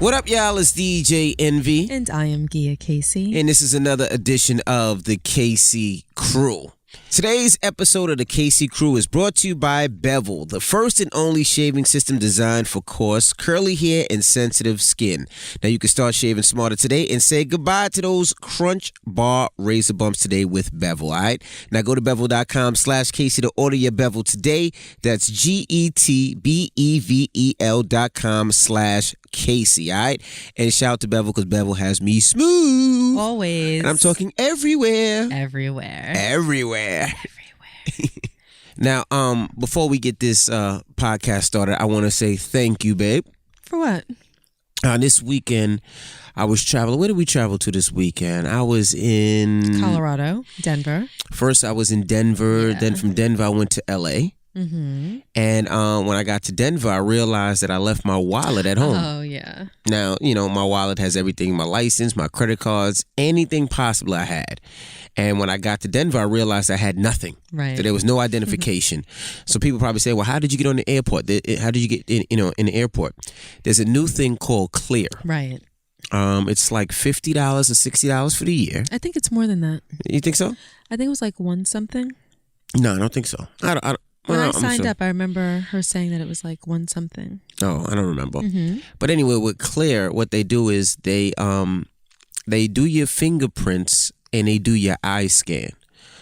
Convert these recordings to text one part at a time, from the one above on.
What up, y'all? It's DJ Envy. And I am Gia Casey. And this is another edition of the KC Crew. Today's episode of the KC Crew is brought to you by Bevel, the first and only shaving system designed for coarse, curly hair and sensitive skin. Now you can start shaving smarter today and say goodbye to those crunch bar razor bumps today with Bevel, all right? Now go to bevel.com/Casey to order your Bevel today. That's GETBEVEL.com/Casey, all right? And shout out to Bevel because Bevel has me smooth. Always. And I'm talking everywhere. Everywhere. Now, before we get this podcast started, I want to say thank you, babe. For what? This weekend, I was traveling. Where did we travel to this weekend? I was in Colorado, Denver. First, I was in Denver. Yeah. Then from Denver, I went to L.A. Mm-hmm. And when I got to Denver, I realized that I left my wallet at home. Oh, yeah. Now, you know, my wallet has everything, my license, my credit cards, anything possible I had. And when I got to Denver, I realized I had nothing. Right. That there was no identification. So people probably say, well, how did you get on the airport? How did you get in the airport? There's a new thing called Clear. Right. It's like $50 or $60 for the year. I think it's more than that. You think so? I think it was like one something. No, I don't think so. When I signed up, I remember her saying that it was like one something. Oh, I don't remember. Mm-hmm. But anyway, with Clear, what they do is they do your fingerprints and they do your eye scan.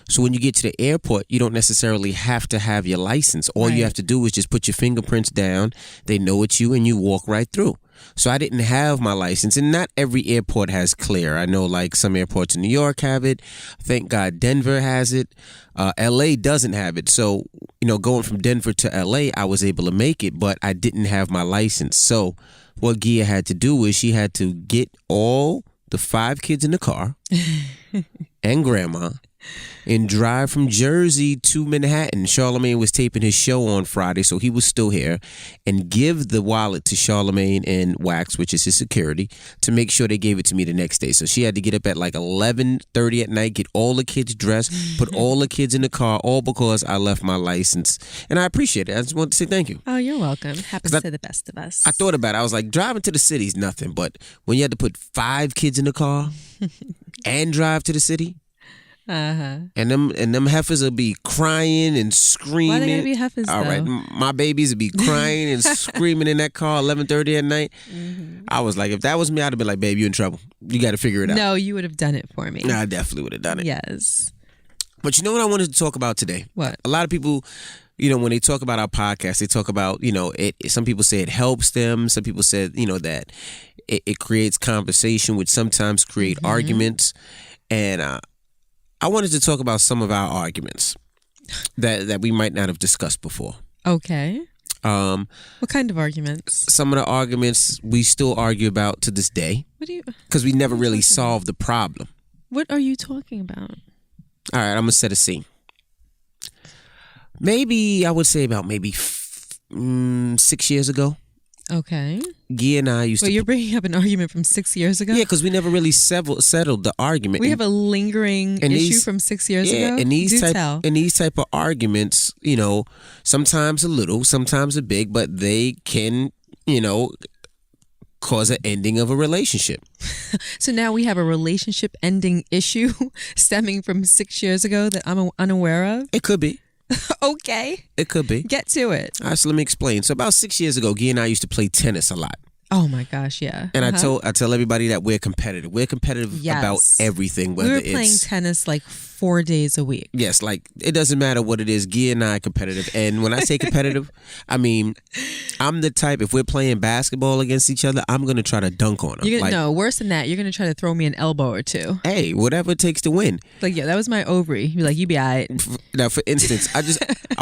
So when you get to the airport, you don't necessarily have to have your license. All you have to do is just put your fingerprints down. They know it's you and you walk right through. So I didn't have my license, and not every airport has Clear. I know like some airports in New York have it. Thank God Denver has it. LA doesn't have it. So, you know, going from Denver to LA, I was able to make it, but I didn't have my license. So what Gia had to do is she had to get all the 5 kids in the car and grandma and drive from Jersey to Manhattan. Charlemagne was taping his show on Friday, so he was still here, and give the wallet to Charlemagne and Wax, which is his security, to make sure they gave it to me the next day. So she had to get up at like 11:30 at night, get all the kids dressed, put all the kids in the car, all because I left my license. And I appreciate it. I just want to say thank you. Oh, you're welcome. Happens to the best of us. I thought about it. I was like, driving to the city is nothing, but when you had to put 5 kids in the car and drive to the city, and them heifers will be crying and screaming. Why they gotta be heifers, All though? right, my babies will be crying and screaming in that car 11:30 at night. Mm-hmm. I was like, if that was me, I'd have been like, babe, you in trouble. You got to figure it out. No, you would have done it for me. Nah, I definitely would have done it. Yes. But you know what I wanted to talk about today? What? A lot of people, you know, when they talk about our podcast, they talk about, you know, some people say it helps them. Some people said, you know, that it creates conversation, which sometimes create arguments. And I wanted to talk about some of our arguments that we might not have discussed before. Okay. What kind of arguments? Some of the arguments we still argue about to this day. What do you? Because we never really solved the problem. What are you talking about? All right, I'm going to set a scene. Maybe, I would say about 6 years ago. Okay. Gia and I used to... You're bringing up an argument from 6 years ago? Yeah, because we never really settled the argument. We have a lingering issue from 6 years ago? Yeah, and these type of arguments, you know, sometimes a little, sometimes a big, but they can, you know, cause an ending of a relationship. So now we have a relationship ending issue stemming from 6 years ago that I'm unaware of? It could be. Okay. It could be. Get to it. All right, so let me explain. So about 6 years ago, Gia and I used to play tennis a lot. Oh my gosh, yeah. And I tell everybody that we're competitive. We're competitive about everything. Whether we were playing tennis like 4 days a week. Yes, like it doesn't matter what it is. Gia and I are competitive. And when I say competitive, I mean, I'm the type, if we're playing basketball against each other, I'm going to try to dunk on them. No, worse than that. You're going to try to throw me an elbow or two. Hey, whatever it takes to win. Like, yeah, that was my ovary. You're like, you be all right. Now, for instance, I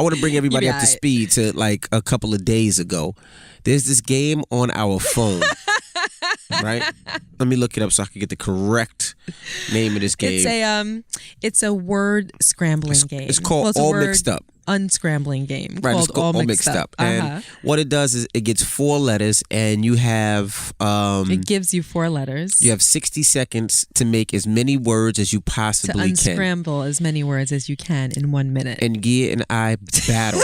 want to bring everybody up to speed to like a couple of days ago. There's this game on our phone. Right? Let me look it up so I can get the correct name of this game. It's a word scrambling game. It's called All Mixed Up. Unscrambling game. Right, called it's called All Mixed Up. And what it does is it gets 4 letters and you have it gives you 4 letters. You have 60 seconds to make as many words as you possibly can. To unscramble as many words as you can in 1 minute. And Gia and I battle.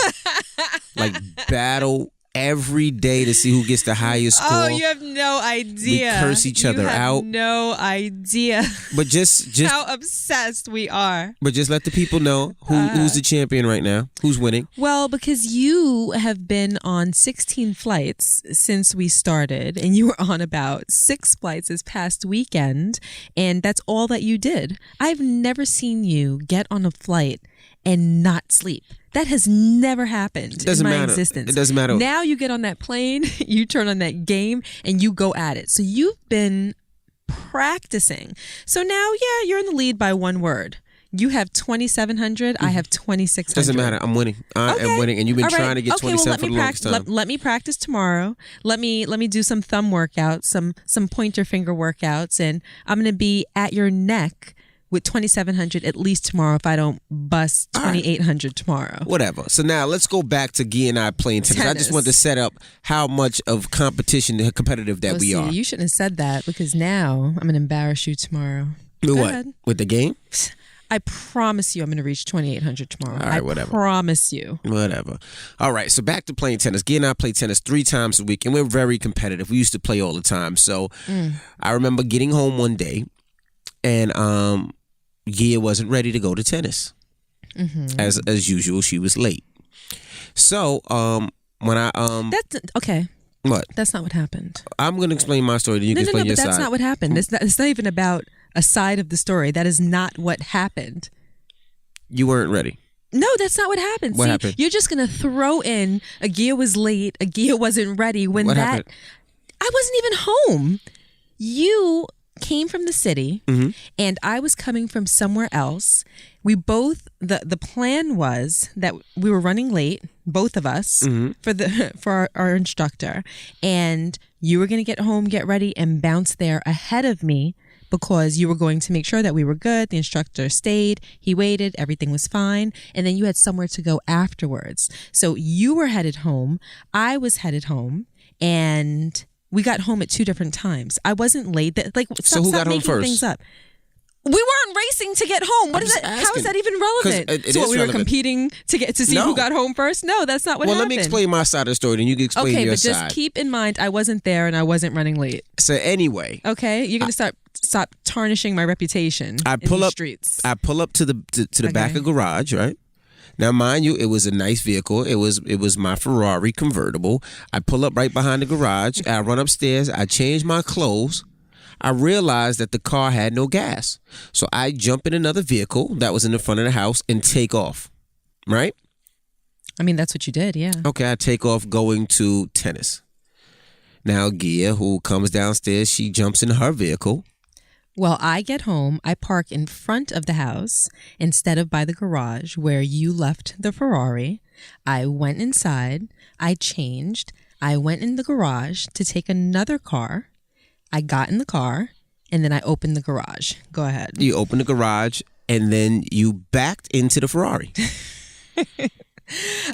Like battle every day to see who gets the highest score. Oh, you have no idea. We curse each other out. No idea. But just how obsessed we are. But just let the people know who's the champion right now. Who's winning? Well, because you have been on 16 flights since we started, and you were on about 6 flights this past weekend, and that's all that you did. I've never seen you get on a flight and not sleep. That has never happened in my existence. It doesn't matter. Now you get on that plane, you turn on that game, and you go at it. So you've been practicing. So now, yeah, you're in the lead by 1 word. You have 2,700. I have 2,600. Doesn't matter. I'm winning. I am winning, and you've been trying to get 27 for the longest time. Let me practice tomorrow. Let me do some thumb workouts, some pointer finger workouts, and I'm going to be at your neck with 2,700 at least tomorrow if I don't bust 2,800 tomorrow. Whatever. So now let's go back to Guy and I playing tennis. I just want to set up how much of competition, competitive that we are. You shouldn't have said that because now I'm going to embarrass you tomorrow. With what? With the game? I promise you I'm going to reach 2,800 tomorrow. All right, whatever. I promise you. Whatever. All right, so back to playing tennis. Guy and I play tennis 3 times a week, and we're very competitive. We used to play all the time. So I remember getting home one day, and Gia wasn't ready to go to tennis. As usual, she was late. So when I that's okay. What? That's not what happened. I'm going to explain my story. Then you can explain your side. That's not what happened. It's not even about a side of the story. That is not what happened. You weren't ready. No, that's not what happened. What happened? You're just going to throw in a Gia was late, a Gia wasn't ready when what happened? I wasn't even home. You came from the city and I was coming from somewhere else. We both the plan was that we were running late, both of us, for our instructor, and you were going to get home, get ready, and bounce there ahead of me because you were going to make sure that we were good. The instructor stayed, he waited, everything was fine, and then you had somewhere to go afterwards. So you were headed home, I was headed home, and we got home at 2 different times. I wasn't late. So who got home first? Things up. We weren't racing to get home. What is that? How is that even relevant? So we were competing to see who got home first? No, that's not what happened. Well, let me explain my side of the story, then you can explain your side. Okay, but just keep in mind, I wasn't there and I wasn't running late. So anyway. Okay, you're going to stop tarnishing my reputation in the streets. I pull up to the back of the garage, right? Now, mind you, it was a nice vehicle. It was my Ferrari convertible. I pull up right behind the garage. I run upstairs. I change my clothes. I realized that the car had no gas. So I jump in another vehicle that was in the front of the house and take off, right? I mean, that's what you did, yeah. Okay, I take off going to tennis. Now, Gia, who comes downstairs, she jumps in her vehicle. Well, I get home, I park in front of the house instead of by the garage where you left the Ferrari. I went inside, I changed, I went in the garage to take another car. I got in the car, and then I opened the garage. Go ahead. You opened the garage, and then you backed into the Ferrari.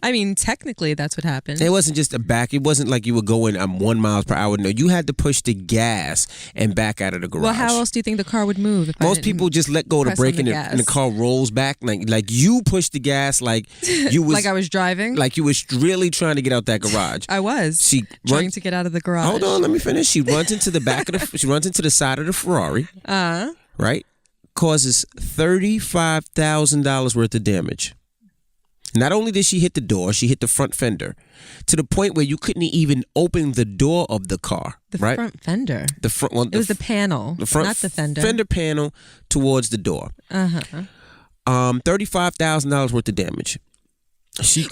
I mean, technically, that's what happened. It wasn't just a back. It wasn't like you were going 1 mile per hour. No, you had to push the gas and back out of the garage. Well, how else do you think the car would move? If most people just let go of the brake and the car rolls back. Like you pushed the gas like you was... like I was driving? Like you was really trying to get out that garage. I was. She trying to get out of the garage. Hold on, let me finish. She runs into the back of the... She runs into the side of the Ferrari. Right? Causes $35,000 worth of damage. Not only did she hit the door, she hit the front fender to the point where you couldn't even open the door of the car. The right? front fender? The front one. It was the panel, the front not the fender. Fender panel towards the door. $35,000 worth of damage.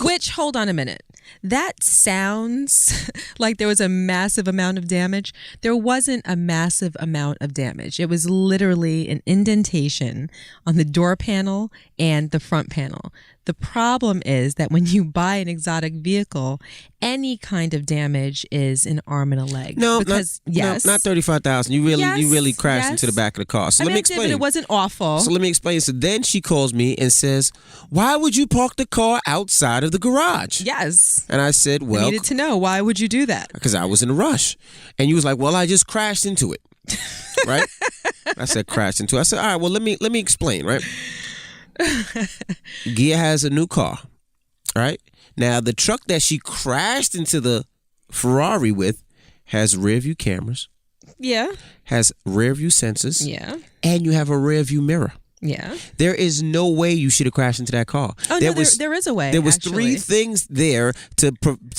Which, hold on a minute. That sounds like there was a massive amount of damage. There wasn't a massive amount of damage. It was literally an indentation on the door panel and the front panel. The problem is that when you buy an exotic vehicle, any kind of damage is an arm and a leg. No, not $35,000. You really crashed into the back of the car. So let me explain. But it wasn't awful. So let me explain. So then she calls me and says, "Why would you park the car outside of the garage?" Yes. And I said, "Well, I needed to know, why would you do that?" Because I was in a rush. And you was like, "Well, I just crashed into it." Right? I said crashed into it. I said, "All right, well, let me explain, right?" Gia has a new car, right? Now, the truck that she crashed into the Ferrari with has rear view cameras, Yeah. has rear view sensors, Yeah. and you have a rear view mirror. Yeah. There is no way you should have crashed into that car. Oh, there is a way. There was actually. 3 things there to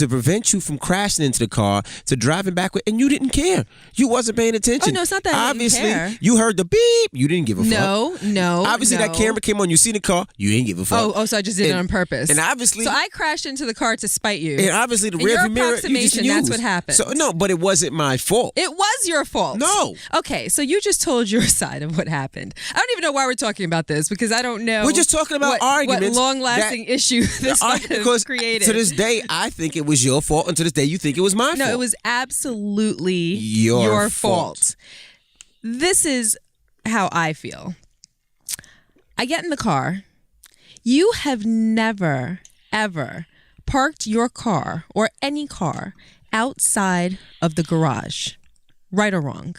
prevent you from crashing into the car, to driving backward, and you didn't care. You wasn't paying attention. Oh, no, it's not that I didn't Obviously, care. you heard the beep. You didn't give a fuck. No. Obviously, that camera came on. You seen the car. You didn't give a fuck. Oh, so I just did it on purpose. And obviously, so I crashed into the car to spite you. and obviously the In your rearview mirror. You just approximation, used. that's what happened. So no, but it wasn't my fault. It was your fault. No. Okay, so you just told your side of what happened. I don't even know why we're talking about this because I don't know. We're just talking about arguments. What long-lasting issue this might have created. To this day, I think it was your fault, and to this day, you think it was my fault. No, it was absolutely your fault. This is how I feel. I get in the car. You have never, ever parked your car or any car outside of the garage. Right or wrong?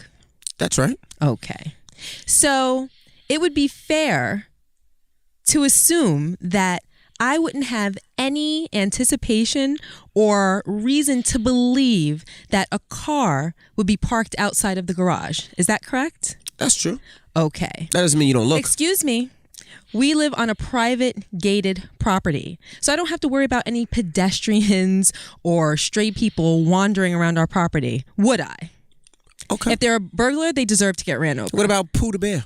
That's right. Okay. So it would be fair to assume that I wouldn't have any anticipation or reason to believe that a car would be parked outside of the garage. Is that correct? That's true. Okay. That doesn't mean you don't look. Excuse me. We live on a private gated property, so I don't have to worry about any pedestrians or stray people wandering around our property, would I? Okay. If they're a burglar, they deserve to get ran over. What about Pooh the bear?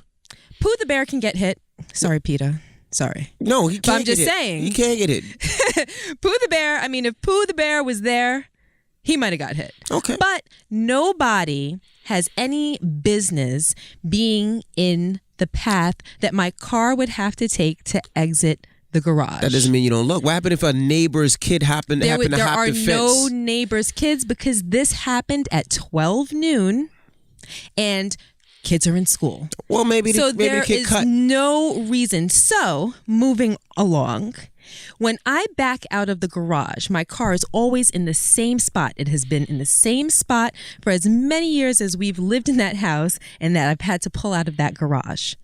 Pooh the bear can get hit. Sorry, PETA. Sorry. No, he can't. But I'm just get hit. saying. He can't get hit. Pooh the bear, I mean, if Pooh the bear was there, he might have got hit. Okay. But nobody has any business being in the path that my car would have to take to exit the garage. That doesn't mean you don't look. What happened if a neighbor's kid happened to hop the fence? There are no neighbors' kids because this happened at 12 noon and kids are in school. Well, maybe so maybe there the kid is cut. no reason. So moving along, when I back out of the garage, my car is always in the same spot. It has been in the same spot for as many years as we've lived in that house and that I've had to pull out of that garage.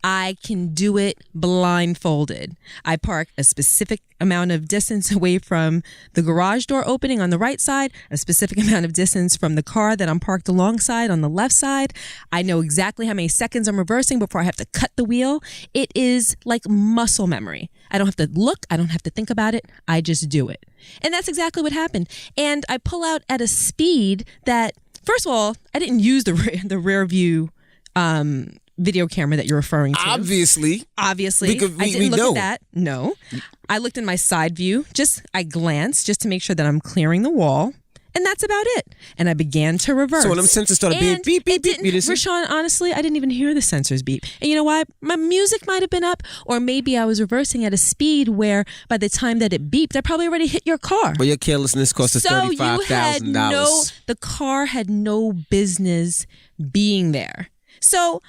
I can do it blindfolded. I park a specific amount of distance away from the garage door opening on the right side, a specific amount of distance from the car that I'm parked alongside on the left side. I know exactly how many seconds I'm reversing before I have to cut the wheel. It is like muscle memory. I don't have to look. I don't have to think about it. I just do it. And that's exactly what happened. And I pull out at a speed that, first of all, I didn't use the rear view video camera that you're referring to. Obviously. I didn't look at that. No. I looked in my side view. I glanced just to make sure that I'm clearing the wall. And that's about it. And I began to reverse. So when them sensors started being beep, beep, beep, you didn't see? Rashawn, honestly, I didn't even hear the sensors beep. And you know why? My music might have been up, or maybe I was reversing at a speed where by the time that it beeped, I probably already hit your car. Well, your carelessness cost us $35,000. The car had no business being there. So,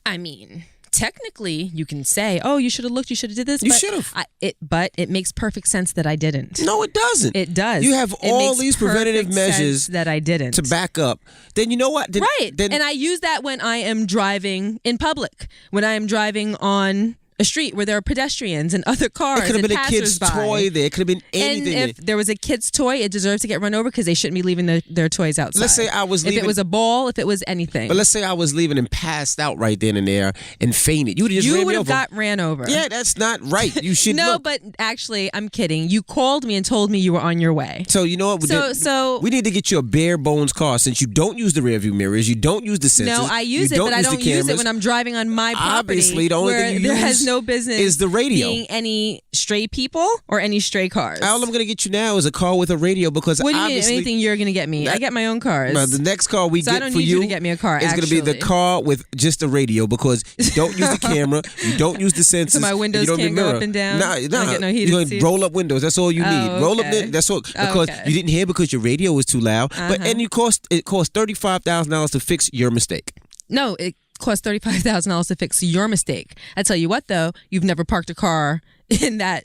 I mean, technically, you can say, "Oh, you should have looked. You should have did this." You should have. But it makes perfect sense that I didn't. No, it doesn't. It does. You have all these preventative measures that I didn't to back up. Then you know what? And I use that when I am driving in public, when I am driving on a street where there are pedestrians and other cars. It could have been a kid's toy there. It could have been anything. And if there was a kid's toy, it deserves to get run over because they shouldn't be leaving their toys outside. Let's say I was leaving. If it was a ball, if it was anything. But let's say I was leaving and passed out right then and there and fainted. You would have just ran me over. You would have got ran over. Yeah, that's not right. You should No, look. but actually, I'm kidding. You called me and told me you were on your way. So you know what? So we need to get you a bare bones car since you don't use the rearview mirrors, you don't use the sensors. No, I use it, but I don't use it when I'm driving on my property. Obviously, the only thing you there use has no business is the radio. Being any stray people or any stray cars. All I'm going to get you now is a car with a radio because what do you obviously mean anything you're going to get me? I get my own cars. Now, the next car we so get I don't for need you to get me a car. is going to be the car with just a radio because you don't use the camera, you don't use the sensors. So my windows you don't can't go up and down. Nah, I get no heated you're going seats? to roll up windows. That's all you need. Oh, Roll up. okay. That's all because you didn't hear because your radio was too loud. But and it cost $35,000 to fix your mistake. No, it cost $35,000 to fix your mistake. I tell you what, though, you've never parked a car in that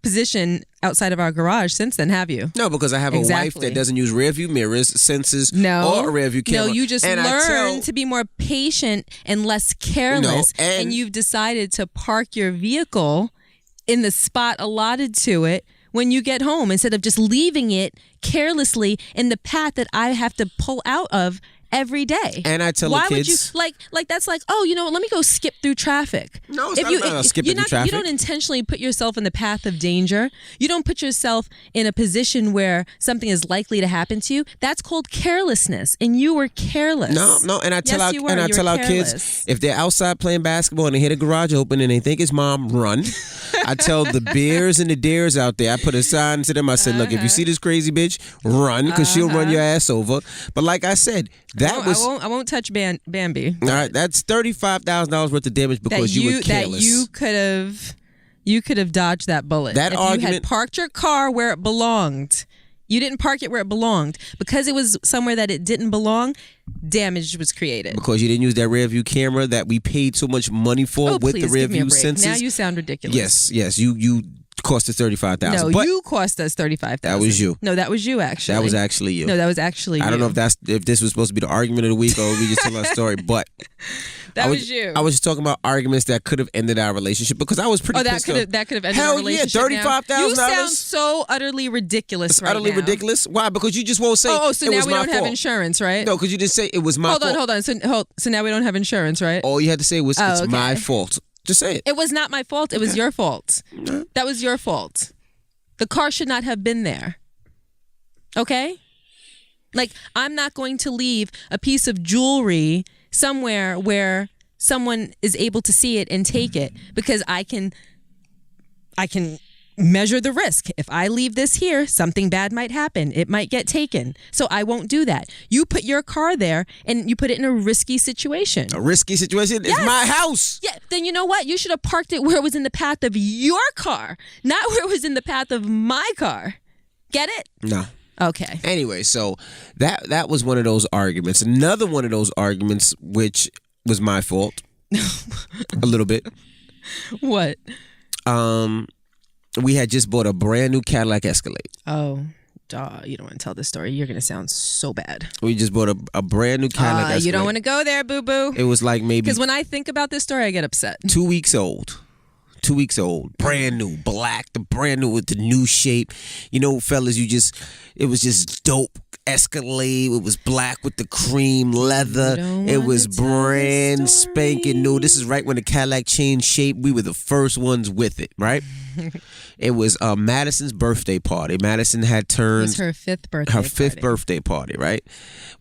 position outside of our garage since then, have you? No, because I have a wife that doesn't use rear view mirrors, sensors, or a rear view camera. No, you just learn to be more patient and less careless, and you've decided to park your vehicle in the spot allotted to it when you get home instead of just leaving it carelessly in the path that I have to pull out of every day. And I tell Why the kids, would you like that's like, oh, you know what, let me go skip through traffic. No, it's not about skipping through traffic. You don't intentionally put yourself in the path of danger. You don't put yourself in a position where something is likely to happen to you. That's called carelessness, and you were careless. No, and I tell Yes, our kids, if they're outside playing basketball and they hear the garage open and they think it's mom, run. I tell the bears and the dares out there, I put a sign to them. I said, look, if you see this crazy bitch, run, because she'll run your ass over. But like I said, I won't touch Bambi. All right, that's $35,000 worth of damage because you were careless. That you could have dodged that bullet. That if argument, you had parked your car where it belonged. You didn't park it where it belonged. Because it was somewhere that it didn't belong, damage was created. Because you didn't use that rear view camera that we paid so much money for with the rear view sensors. Now you sound ridiculous. Yes, you cost us $35,000. No, you cost us $35,000. That was you. No, that was you actually. That was actually you. No, that was actually you. I don't know if this was supposed to be the argument of the week or we just tell our story, but that was you. I was just talking about arguments that could have ended our relationship because I was pretty pissed off. That could have ended our relationship. Hell yeah, $35,000. You sound so utterly ridiculous it's right utterly now. ridiculous. Why? Because you just won't say so it now was we my don't have fault. insurance, right? No, because you didn't say it was my fault. Hold on. So now we don't have insurance, right? All you had to say was it's okay. my fault. Just say it. It was not my fault. It was your fault. That was your fault. The car should not have been there. Okay? Like, I'm not going to leave a piece of jewelry somewhere where someone is able to see it and take it because I can measure the risk. If I leave this here, something bad might happen. It might get taken. So I won't do that. You put your car there and you put it in a risky situation. A risky situation? Yes. It's my house. Yeah, then you know what? You should have parked it where it was in the path of your car, not where it was in the path of my car. Get it? No. Okay. Anyway, so that was one of those arguments. Another one of those arguments, which was my fault. A little bit. What? We had just bought a brand new Cadillac Escalade. Oh, duh. You don't want to tell this story. You're going to sound so bad. We just bought a brand new Cadillac Escalade. You don't want to go there, boo-boo. It was like maybe... Because when I think about this story, I get upset. 2 weeks old. 2 weeks old. Brand new. Black. The brand new with the new shape. You know, fellas, it was just dope. Escalade. It was black with the cream leather. It was brand spanking new. This is right when the Cadillac changed shape. We were the first ones with it, right? It was Madison's birthday party. Madison had turned... It was her fifth birthday party, right?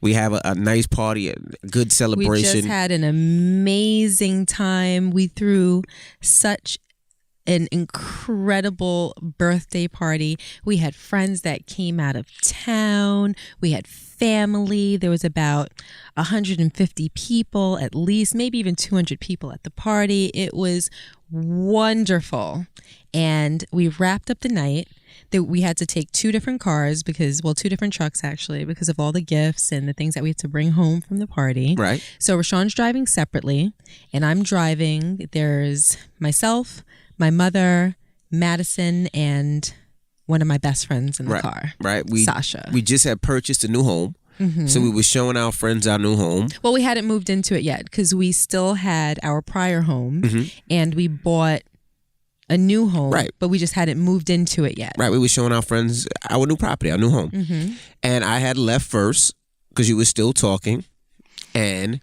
We have a nice party, a good celebration. We just had an amazing time. We threw such an incredible birthday party. We had friends that came out of town. We had family. There was about 150 people at least, maybe even 200 people at the party. It was wonderful. And we wrapped up the night. We had to take two different trucks actually, because of all the gifts and the things that we had to bring home from the party. Right. So Rashawn's driving separately and I'm driving. There's myself, my mother, Madison, and one of my best friends in the car. Right. Sasha. We just had purchased a new home. Mm-hmm. So we were showing our friends our new home. Well, we hadn't moved into it yet because we still had our prior home and we bought a new home, but we just hadn't moved into it yet. Right. We were showing our friends our new property, our new home. Mm-hmm. And I had left first because you were still talking. And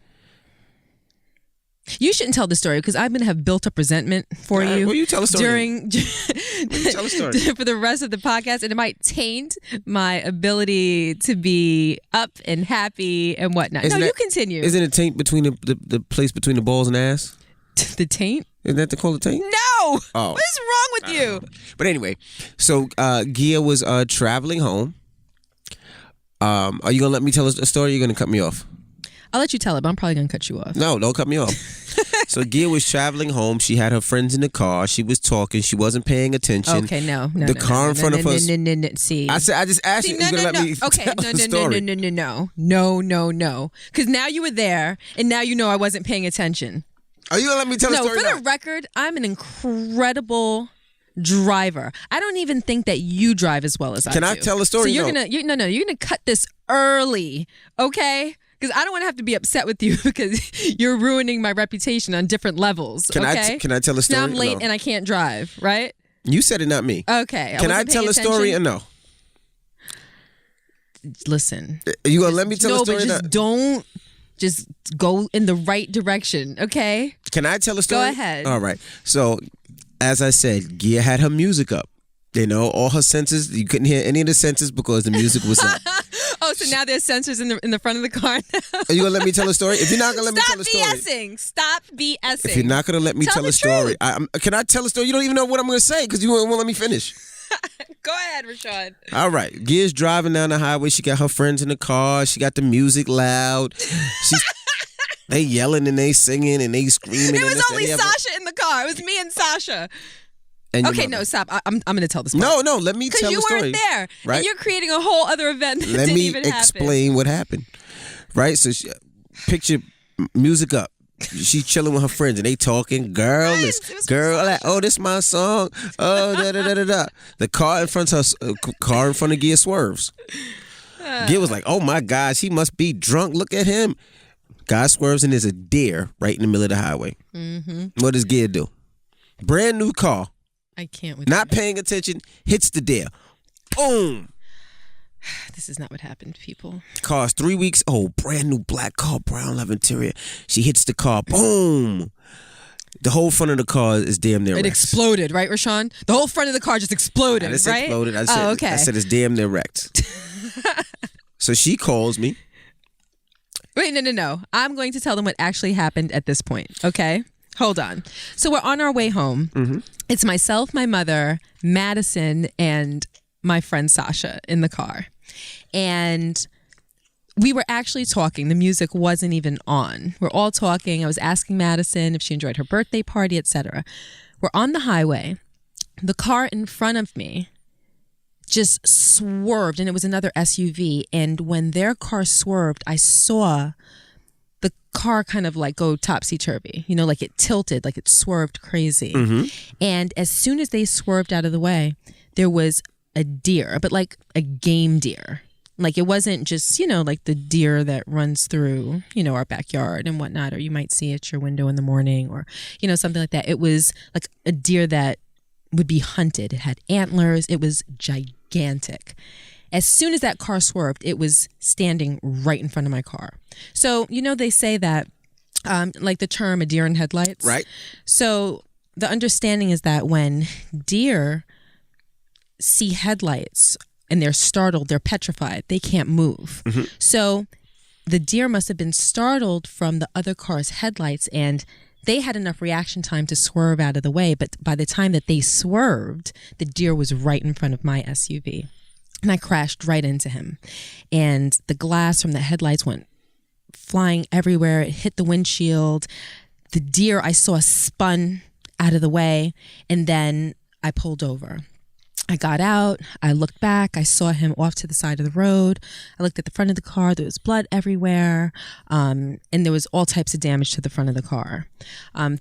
you shouldn't tell the story because I'm going to have built up resentment for you. Well, you tell a story. Tell a story. For the rest of the podcast, and it might taint my ability to be up and happy and whatnot. You continue. Isn't it taint between the place between the balls and ass? The taint? Isn't that called a taint? No! Oh. What is wrong with you? But anyway, so Gia was traveling home. Are you going to let me tell a story or are you going to cut me off? I'll let you tell it, but I'm probably going to cut you off. No, don't cut me off. So Gia was traveling home. She had her friends in the car. She was talking. She wasn't paying attention. Okay, no. The car in front of us. See. I just asked you. No. Let me okay, tell the story. No. Because now you were there, and now you know I wasn't paying attention. Are you going to let me tell the story? No, for the record, I'm an incredible driver. I don't even think that you drive as well as I do. Can I tell a story? So you're gonna cut this early, okay? Because I don't want to have to be upset with you because you're ruining my reputation on different levels. Can I tell a story? Now I'm late and I can't drive, right? You said it, not me. Okay. Can I tell a story or no? listen. You gonna let me tell a story? No, but just don't. Just go in the right direction, okay? Can I tell a story? Go ahead. All right. So, as I said, Gia had her music up. You know, all her senses. You couldn't hear any of the senses because the music was up. Oh, so now there's sensors in the front of the car now. Are you gonna let me tell a story? If you're not gonna let me tell a story, Stop BSing. if you're not gonna let me tell a story, can I tell a story? You don't even know what I'm gonna say because you won't let me finish. Go ahead, Rashawn. All right, Gia's driving down the highway. She got her friends in the car. She got the music loud. They yelling and they singing and they screaming. It was only Sasha in the car. It was me and Sasha. Okay, no, stop. I'm going to tell this part. No, let me tell the story. Because you weren't there. Right? And you're creating a whole other event that didn't even happen. Let me explain what happened. Right? So picture music up. She's chilling with her friends and they talking. Girl, oh, this my song. Oh, da. The car in front of Gia swerves. Gia was like, oh my gosh, he must be drunk. Look at him. Guy swerves and there's a deer right in the middle of the highway. Mm-hmm. What does Gia do? Brand new car. I can't. Not paying attention, hits the deer. Boom. This is not what happened, people. Car's 3 weeks old, brand new black car, brown leather interior. She hits the car, boom. The whole front of the car is damn near wrecked. It exploded, right, Rashawn? The whole front of the car just exploded, right? Exploded. I said it's damn near wrecked. So she calls me. Wait, no. I'm going to tell them what actually happened at this point, okay? Hold on. So we're on our way home. Mm-hmm. It's myself, my mother, Madison, and my friend Sasha in the car. And we were actually talking. The music wasn't even on. We're all talking. I was asking Madison if she enjoyed her birthday party, etc. We're on the highway. The car in front of me just swerved, and it was another SUV. And when their car swerved, I saw the car kind of like go topsy-turvy, like it tilted, like it swerved crazy. Mm-hmm. And as soon as they swerved out of the way, there was a deer, but like a game deer. Like it wasn't just, like the deer that runs through, our backyard and whatnot, or you might see at your window in the morning or, something like that. It was like a deer that would be hunted. It had antlers. It was gigantic. As soon as that car swerved, it was standing right in front of my car. So, they say that, like the term a deer in headlights. Right. So the understanding is that when deer see headlights and they're startled, they're petrified, they can't move. Mm-hmm. So the deer must have been startled from the other car's headlights, and they had enough reaction time to swerve out of the way. But by the time that they swerved, the deer was right in front of my SUV. And I crashed right into him. And the glass from the headlights went flying everywhere. It hit the windshield. The deer I saw spun out of the way. And then I pulled over. I got out. I looked back. I saw him off to the side of the road. I looked at the front of the car. There was blood everywhere. And there was all types of damage to the front of the car.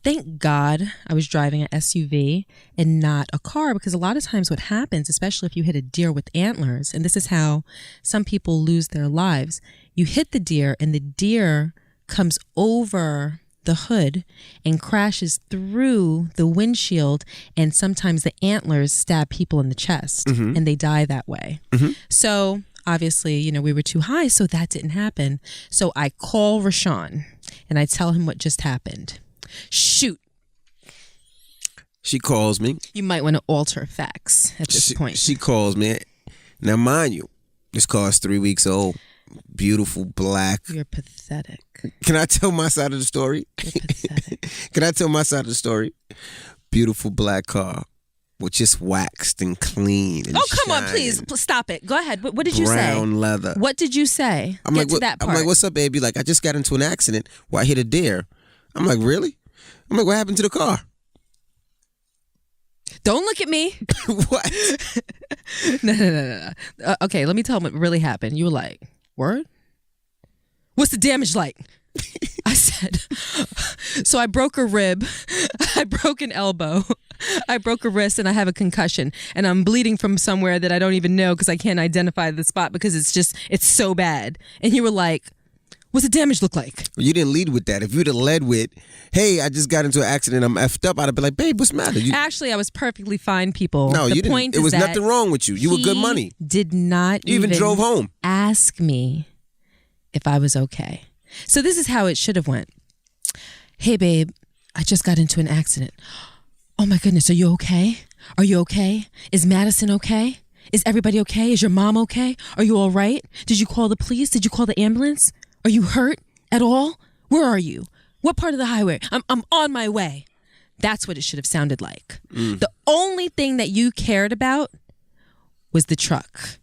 Thank God I was driving an SUV and not a car, because a lot of times what happens, especially if you hit a deer with antlers, and this is how some people lose their lives, you hit the deer and the deer comes over the hood and crashes through the windshield, and sometimes the antlers stab people in the chest. Mm-hmm. And they die that way. Mm-hmm. So obviously, we were too high, so that didn't happen. So I call Rashawn and I tell him what just happened. Shoot. She calls me. You might want to alter facts at this point. She calls me. Now, mind you, this car is 3 weeks old. Beautiful black. You're pathetic. Can I tell my side of the story? You're pathetic. Can I tell my side of the story? Beautiful black car with just waxed and clean and come on, please stop it. Go ahead. What did you say? Brown leather. What did you say? I'm like, what's up, baby? Like, I just got into an accident where I hit a deer. I'm like, really? I'm like, what happened to the car? Don't look at me. What? No. Okay, let me tell them what really happened. You were like, word? What's the damage like? I said, so I broke a rib, I broke an elbow, I broke a wrist, and I have a concussion, and I'm bleeding from somewhere that I don't even know because I can't identify the spot because it's so bad. And you were like, What's the damage look like? Well, you didn't lead with that. If you'd have led with, hey, I just got into an accident, I'm effed up, I'd have been like, babe, what's the matter? Actually, I was perfectly fine, people. No, the you point didn't. It was is that nothing wrong with you. You were good money. Did not You even drove home. ask me if I was okay. So this is how it should have went. Hey, babe, I just got into an accident. Oh my goodness, are you okay? Are you okay? Is Madison okay? Is everybody okay? Is your mom okay? Are you all right? Did you call the police? Did you call the ambulance? Are you hurt at all? Where are you? What part of the highway? I'm on my way. That's what it should have sounded like. The only thing that you cared about was the truck.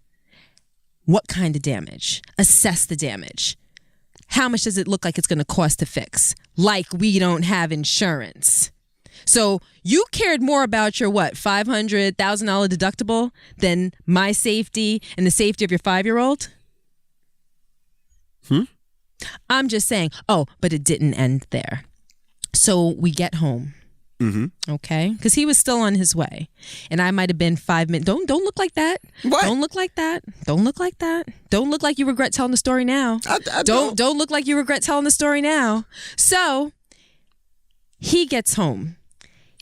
What kind of damage? Assess the damage. How much does it look like it's going to cost to fix? Like we don't have insurance. So you cared more about your $500,000 deductible than my safety and the safety of your 5-year-old? I'm just saying, but it didn't end there. So we get home. Okay? Because he was still on his way. And I might have been 5 minutes. Don't look like that. What? Don't look like that. Don't look like that. Don't look like you regret telling the story now. I don't look like you regret telling the story now. So he gets home.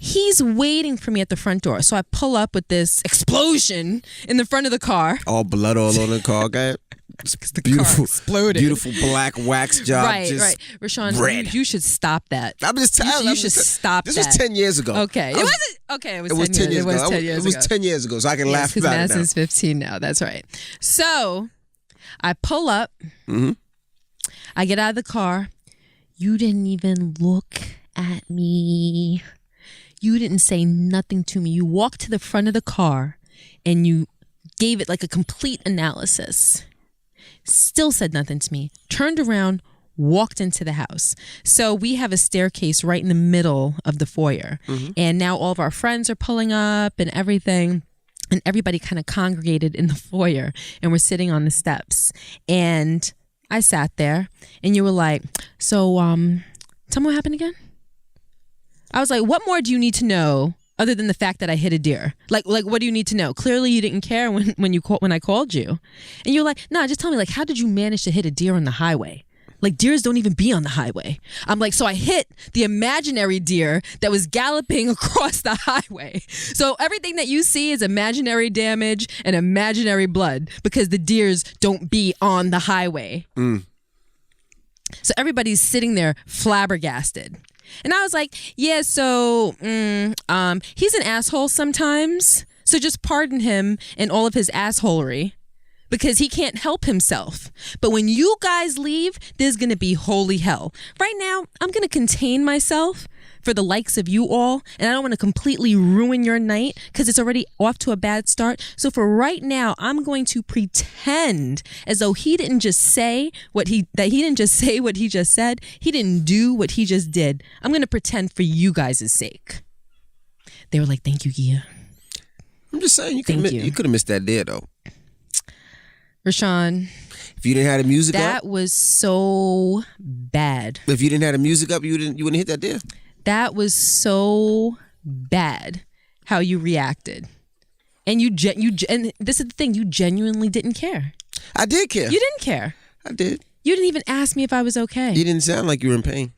He's waiting for me at the front door. So I pull up with this explosion in the front of the car. All blood all on the car, guy. The car exploded. Beautiful black wax job. Right. Rashawn, you should stop that. I'm just telling you. Should stop this that. was 10 years ago. Okay. It was 10 years ago. It was 10 years ago, so I can laugh about it now. Because Madison's 15 now. That's right. So I pull up. I get out of the car. You didn't even look at me. You didn't say nothing to me. You walked to the front of the car and you gave it like a complete analysis. Still said nothing to me. Turned around, walked into the house. So we have a staircase right in the middle of the foyer. And now all of our friends are pulling up and everything. And everybody kind of congregated in the foyer. And we're sitting on the steps. And I sat there and you were like, so tell me what happened again? I was like, what more do you need to know other than the fact that I hit a deer? Like what do you need to know? Clearly you didn't care when I called you. And you're like, nah, just tell me, like, how did you manage to hit a deer on the highway? Like, deers don't even be on the highway. I'm like, so I hit the imaginary deer that was galloping across the highway. So everything that you see is imaginary damage and imaginary blood because the deers don't be on the highway. So everybody's sitting there flabbergasted. And I was like, yeah, so he's an asshole sometimes. So just pardon him and all of his assholery because he can't help himself. But when you guys leave, there's going to be holy hell. Right now, I'm going to contain myself for the likes of you all. And I don't want to completely ruin your night because it's already off to a bad start. So for right now, I'm going to pretend as though he didn't just say what he just said. He didn't do what he just did. I'm going to pretend for you guys' sake. They were like, thank you, Gia. I'm just saying, you could have missed that there, though. Rashawn. If you didn't have the music up. That was so bad. If you didn't have the music up, you wouldn't hit that there. That was so bad how you reacted. And and this is the thing, you genuinely didn't care. I did care. You didn't care. I did. You didn't even ask me if I was okay. You didn't sound like you were in pain.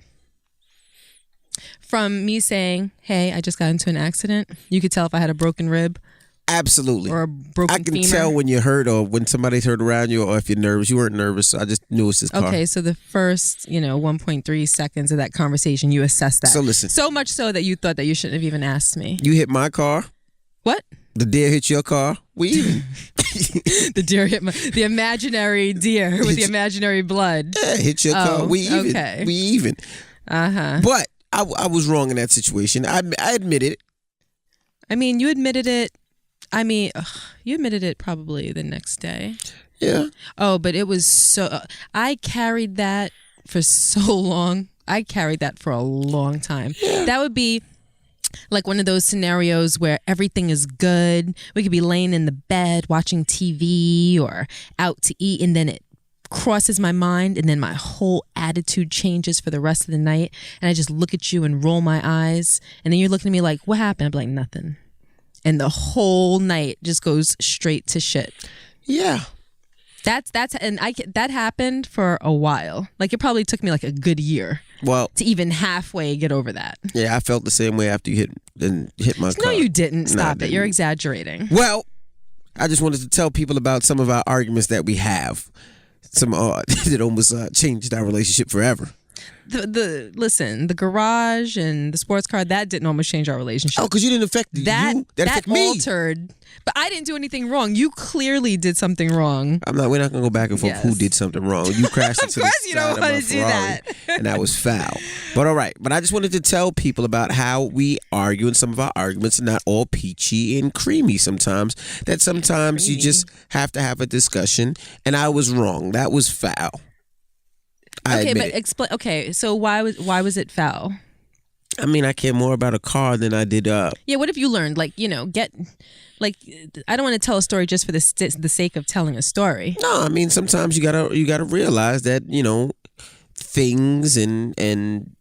From me saying, hey, I just got into an accident, you could tell if I had a broken rib. Absolutely. Or a broken femur. I can tell when you're hurt or when somebody's hurt around you or if you're nervous. You weren't nervous, so I just knew it's this car. Okay, so the first, 1.3 seconds of that conversation, you assessed that. So listen. So much so that you thought that you shouldn't have even asked me. You hit my car. What? The deer hit your car. We even. The deer hit the imaginary deer with the imaginary blood. Yeah, hit your car. We even. Okay. We even. Uh-huh. But I was wrong in that situation. I admit it. I mean, you admitted it. You admitted it probably the next day. Yeah. Oh, but it was so... I carried that for so long. I carried that for a long time. Yeah. That would be like one of those scenarios where everything is good. We could be laying in the bed watching TV or out to eat, and then it crosses my mind, and then my whole attitude changes for the rest of the night, and I just look at you and roll my eyes, and then you're looking at me like, what happened? I'm like, nothing. And the whole night just goes straight to shit. Yeah. That happened for a while. Like it probably took me like a good year. Well, to even halfway get over that. Yeah, I felt the same way after you hit my car. No, you didn't. Stop Nah, it. You're exaggerating. Well, I just wanted to tell people about some of our arguments that we have. Some that almost changed our relationship forever. Listen, the garage and the sports car, that didn't almost change our relationship. Oh, because you didn't affect you. That affected me. Altered. But I didn't do anything wrong. You clearly did something wrong. We're not gonna go back and forth who did something wrong. You crashed into the side of my Ferrari, and that was foul. But all right. But I just wanted to tell people about how we argue, and some of our arguments are not all peachy and creamy. Sometimes you just have to have a discussion. And I was wrong. That was foul. Explain. Okay, so why was it foul? I care more about a car than I did. Yeah, what have you learned? I don't want to tell a story just for the sake of telling a story. No, sometimes you gotta realize that things and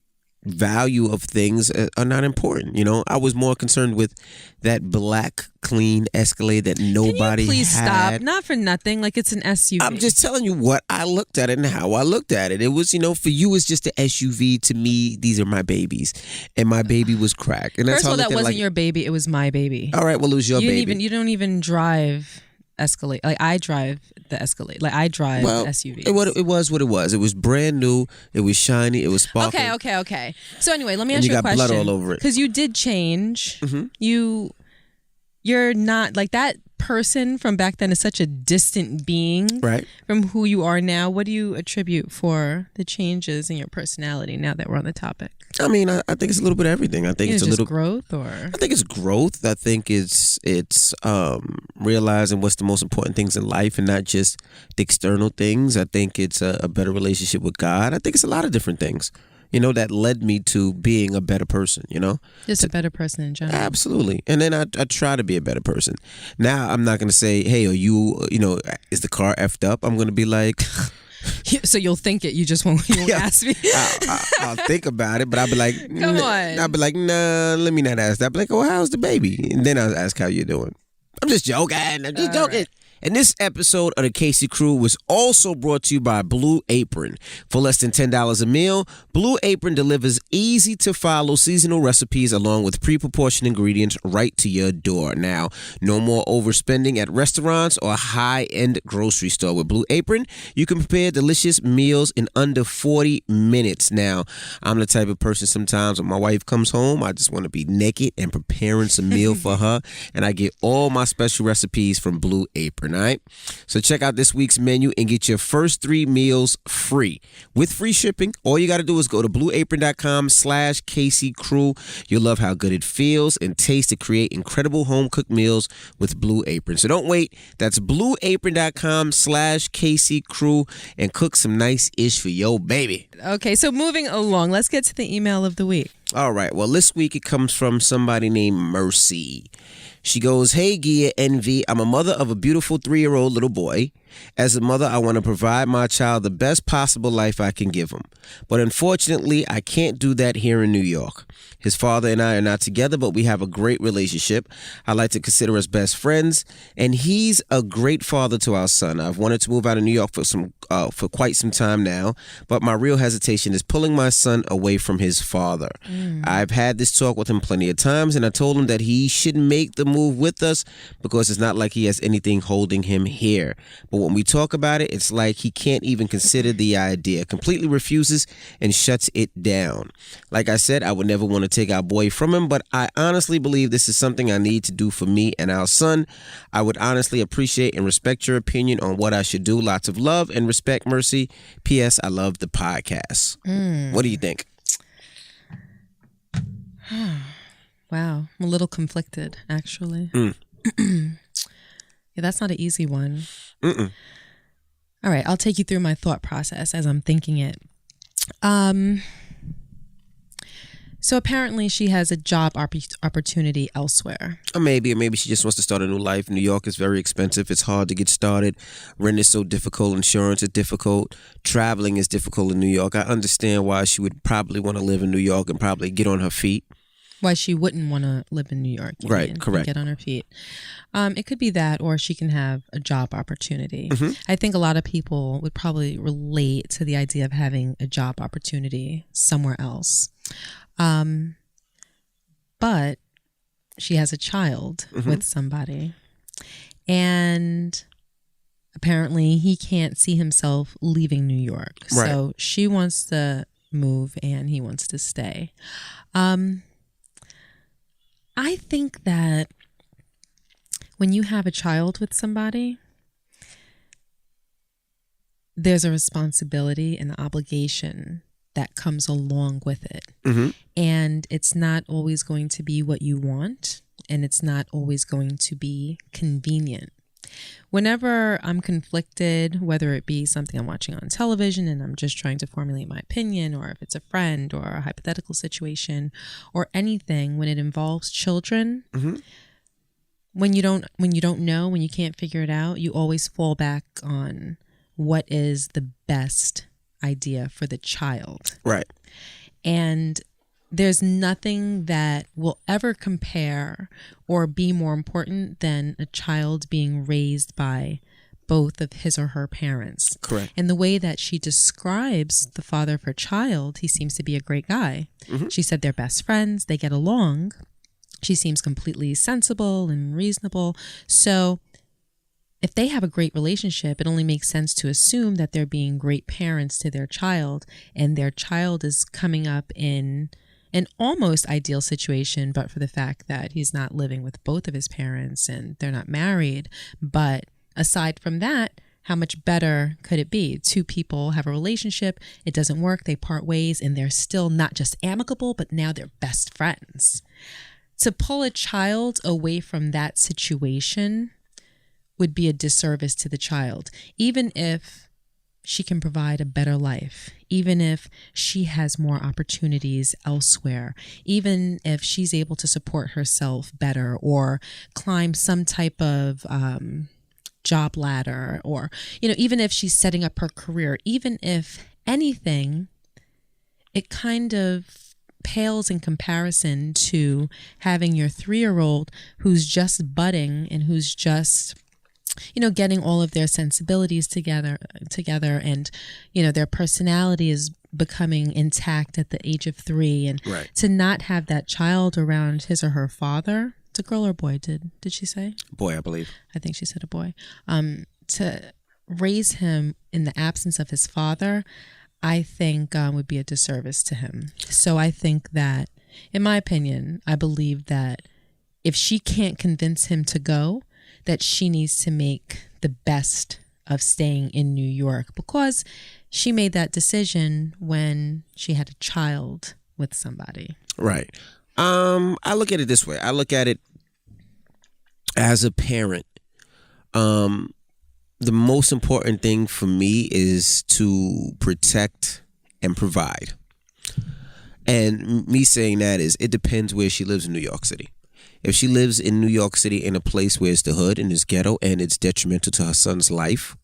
value of things are not important. I was more concerned with that black clean Escalade that nobody Can you please had. Stop? Not for nothing. Like it's an SUV. I'm just telling you what I looked at it and how I looked at it. It was, for you, it's just an SUV. To me, these are my babies, and my baby was cracked. And that's First of all, that wasn't like, your baby. It was my baby. All right, well, it was your baby. You don't even drive Escalade. Like I drive the Escalade. Like I drive SUVs. It was what it was. It was brand new. It was shiny. It was sparkling. Okay. So anyway, let me ask you a question. And you got blood all over it. Because you did change. Mm-hmm. You're not like that person from back then is such a distant being from who you are now. What do you attribute for the changes in your personality now that we're on the topic? I think it's a little bit of everything. I think it's a little growth, or I think it's growth. I think it's realizing what's the most important things in life and not just the external things. I think it's a better relationship with God. I think it's a lot of different things, that led me to being a better person, Just a better person in general. Absolutely. And then I try to be a better person. Now, I'm not going to say, hey, are you, is the car effed up? I'm going to be like... So you'll think it, you just won't ask me. I'll think about it, but I'll be like... Come on. I'll be like, nah, let me not ask that. I'll be like, oh, how's the baby? And then I'll ask how you're doing. I'm just joking. Right. And this episode of the Casey Crew was also brought to you by Blue Apron. For less than $10 a meal, Blue Apron delivers easy-to-follow seasonal recipes along with pre-proportioned ingredients right to your door. Now, no more overspending at restaurants or high-end grocery store. With Blue Apron, you can prepare delicious meals in under 40 minutes. Now, I'm the type of person sometimes when my wife comes home, I just want to be naked and preparing some meal for her, and I get all my special recipes from Blue Apron. All right. So check out this week's menu and get your first 3 meals free with free shipping. All you got to do is go to blueapron.com/KCCrew. You'll love how good it feels and tastes to create incredible home cooked meals with Blue Apron. So don't wait. That's blueapron.com/KCCrew and cook some nice ish for your baby. Okay. So moving along, let's get to the email of the week. All right. Well, this week it comes from somebody named Mercy. She goes, hey, Gia Envy, I'm a mother of a beautiful 3-year-old little boy. As a mother, I want to provide my child the best possible life I can give him. But unfortunately, I can't do that here in New York. His father and I are not together, but we have a great relationship. I like to consider us best friends, and he's a great father to our son. I've wanted to move out of New York for quite some time now, but my real hesitation is pulling my son away from his father. I've had this talk with him plenty of times, and I told him that he shouldn't make the move with us because it's not like he has anything holding him here. But when we talk about it, it's like he can't even consider the idea, completely refuses and shuts it down. Like I said, I would never want to take our boy from him, but I honestly believe this is something I need to do for me and our son. I would honestly appreciate and respect your opinion on what I should do. Lots of love and respect, Mercy. P.S. I love the podcast. What do you think? Wow. I'm a little conflicted, actually. Yeah, that's not an easy one. All right, I'll take you through my thought process as I'm thinking it. So apparently she has a job opportunity elsewhere. Or maybe she just wants to start a new life. New York is very expensive. It's hard to get started. Rent is so difficult. Insurance is difficult. Traveling is difficult in New York. I understand why she would probably want to live in New York and probably get on her feet. Why she wouldn't want to live in New York. Right, correct. And get on her feet. It could be that, or she can have a job opportunity. Mm-hmm. I think a lot of people would probably relate to the idea of having a job opportunity somewhere else. But she has a child with somebody. And apparently he can't see himself leaving New York. Right. So she wants to move and he wants to stay. I think that when you have a child with somebody, there's a responsibility and obligation that comes along with it. Mm-hmm. And it's not always going to be what you want, and it's not always going to be convenient. Whenever I'm conflicted, whether it be something I'm watching on television and I'm just trying to formulate my opinion, or if it's a friend or a hypothetical situation or anything, when it involves children, when you don't know, when you can't figure it out, you always fall back on what is the best idea for the child. Right. And there's nothing that will ever compare or be more important than a child being raised by both of his or her parents. Correct. And the way that she describes the father of her child, he seems to be a great guy. She said they're best friends, they get along. She seems completely sensible and reasonable. So if they have a great relationship, it only makes sense to assume that they're being great parents to their child, and their child is coming up in an almost ideal situation, but for the fact that he's not living with both of his parents and they're not married. But aside from that, how much better could it be? Two people have a relationship, it doesn't work, they part ways, and they're still not just amicable, but now they're best friends. To pull a child away from that situation would be a disservice to the child, even if she can provide a better life, even if she has more opportunities elsewhere, even if she's able to support herself better or climb some type of job ladder, or, even if she's setting up her career, even if anything, it kind of pales in comparison to having your 3-year-old who's just budding and who's just getting all of their sensibilities together and, their personality is becoming intact at the age of 3. And right. To not have that child around his or her father, it's a girl or boy, did she say? Boy, I believe. I think she said a boy. To raise him in the absence of his father, I think would be a disservice to him. So I think that, in my opinion, I believe that if she can't convince him to go, that she needs to make the best of staying in New York, because she made that decision when she had a child with somebody. Right. I look at it this way. I look at it as a parent. The most important thing for me is to protect and provide. And me saying that is, it depends where she lives in New York City. If she lives in New York City in a place where it's the hood and it's ghetto and it's detrimental to her son's life,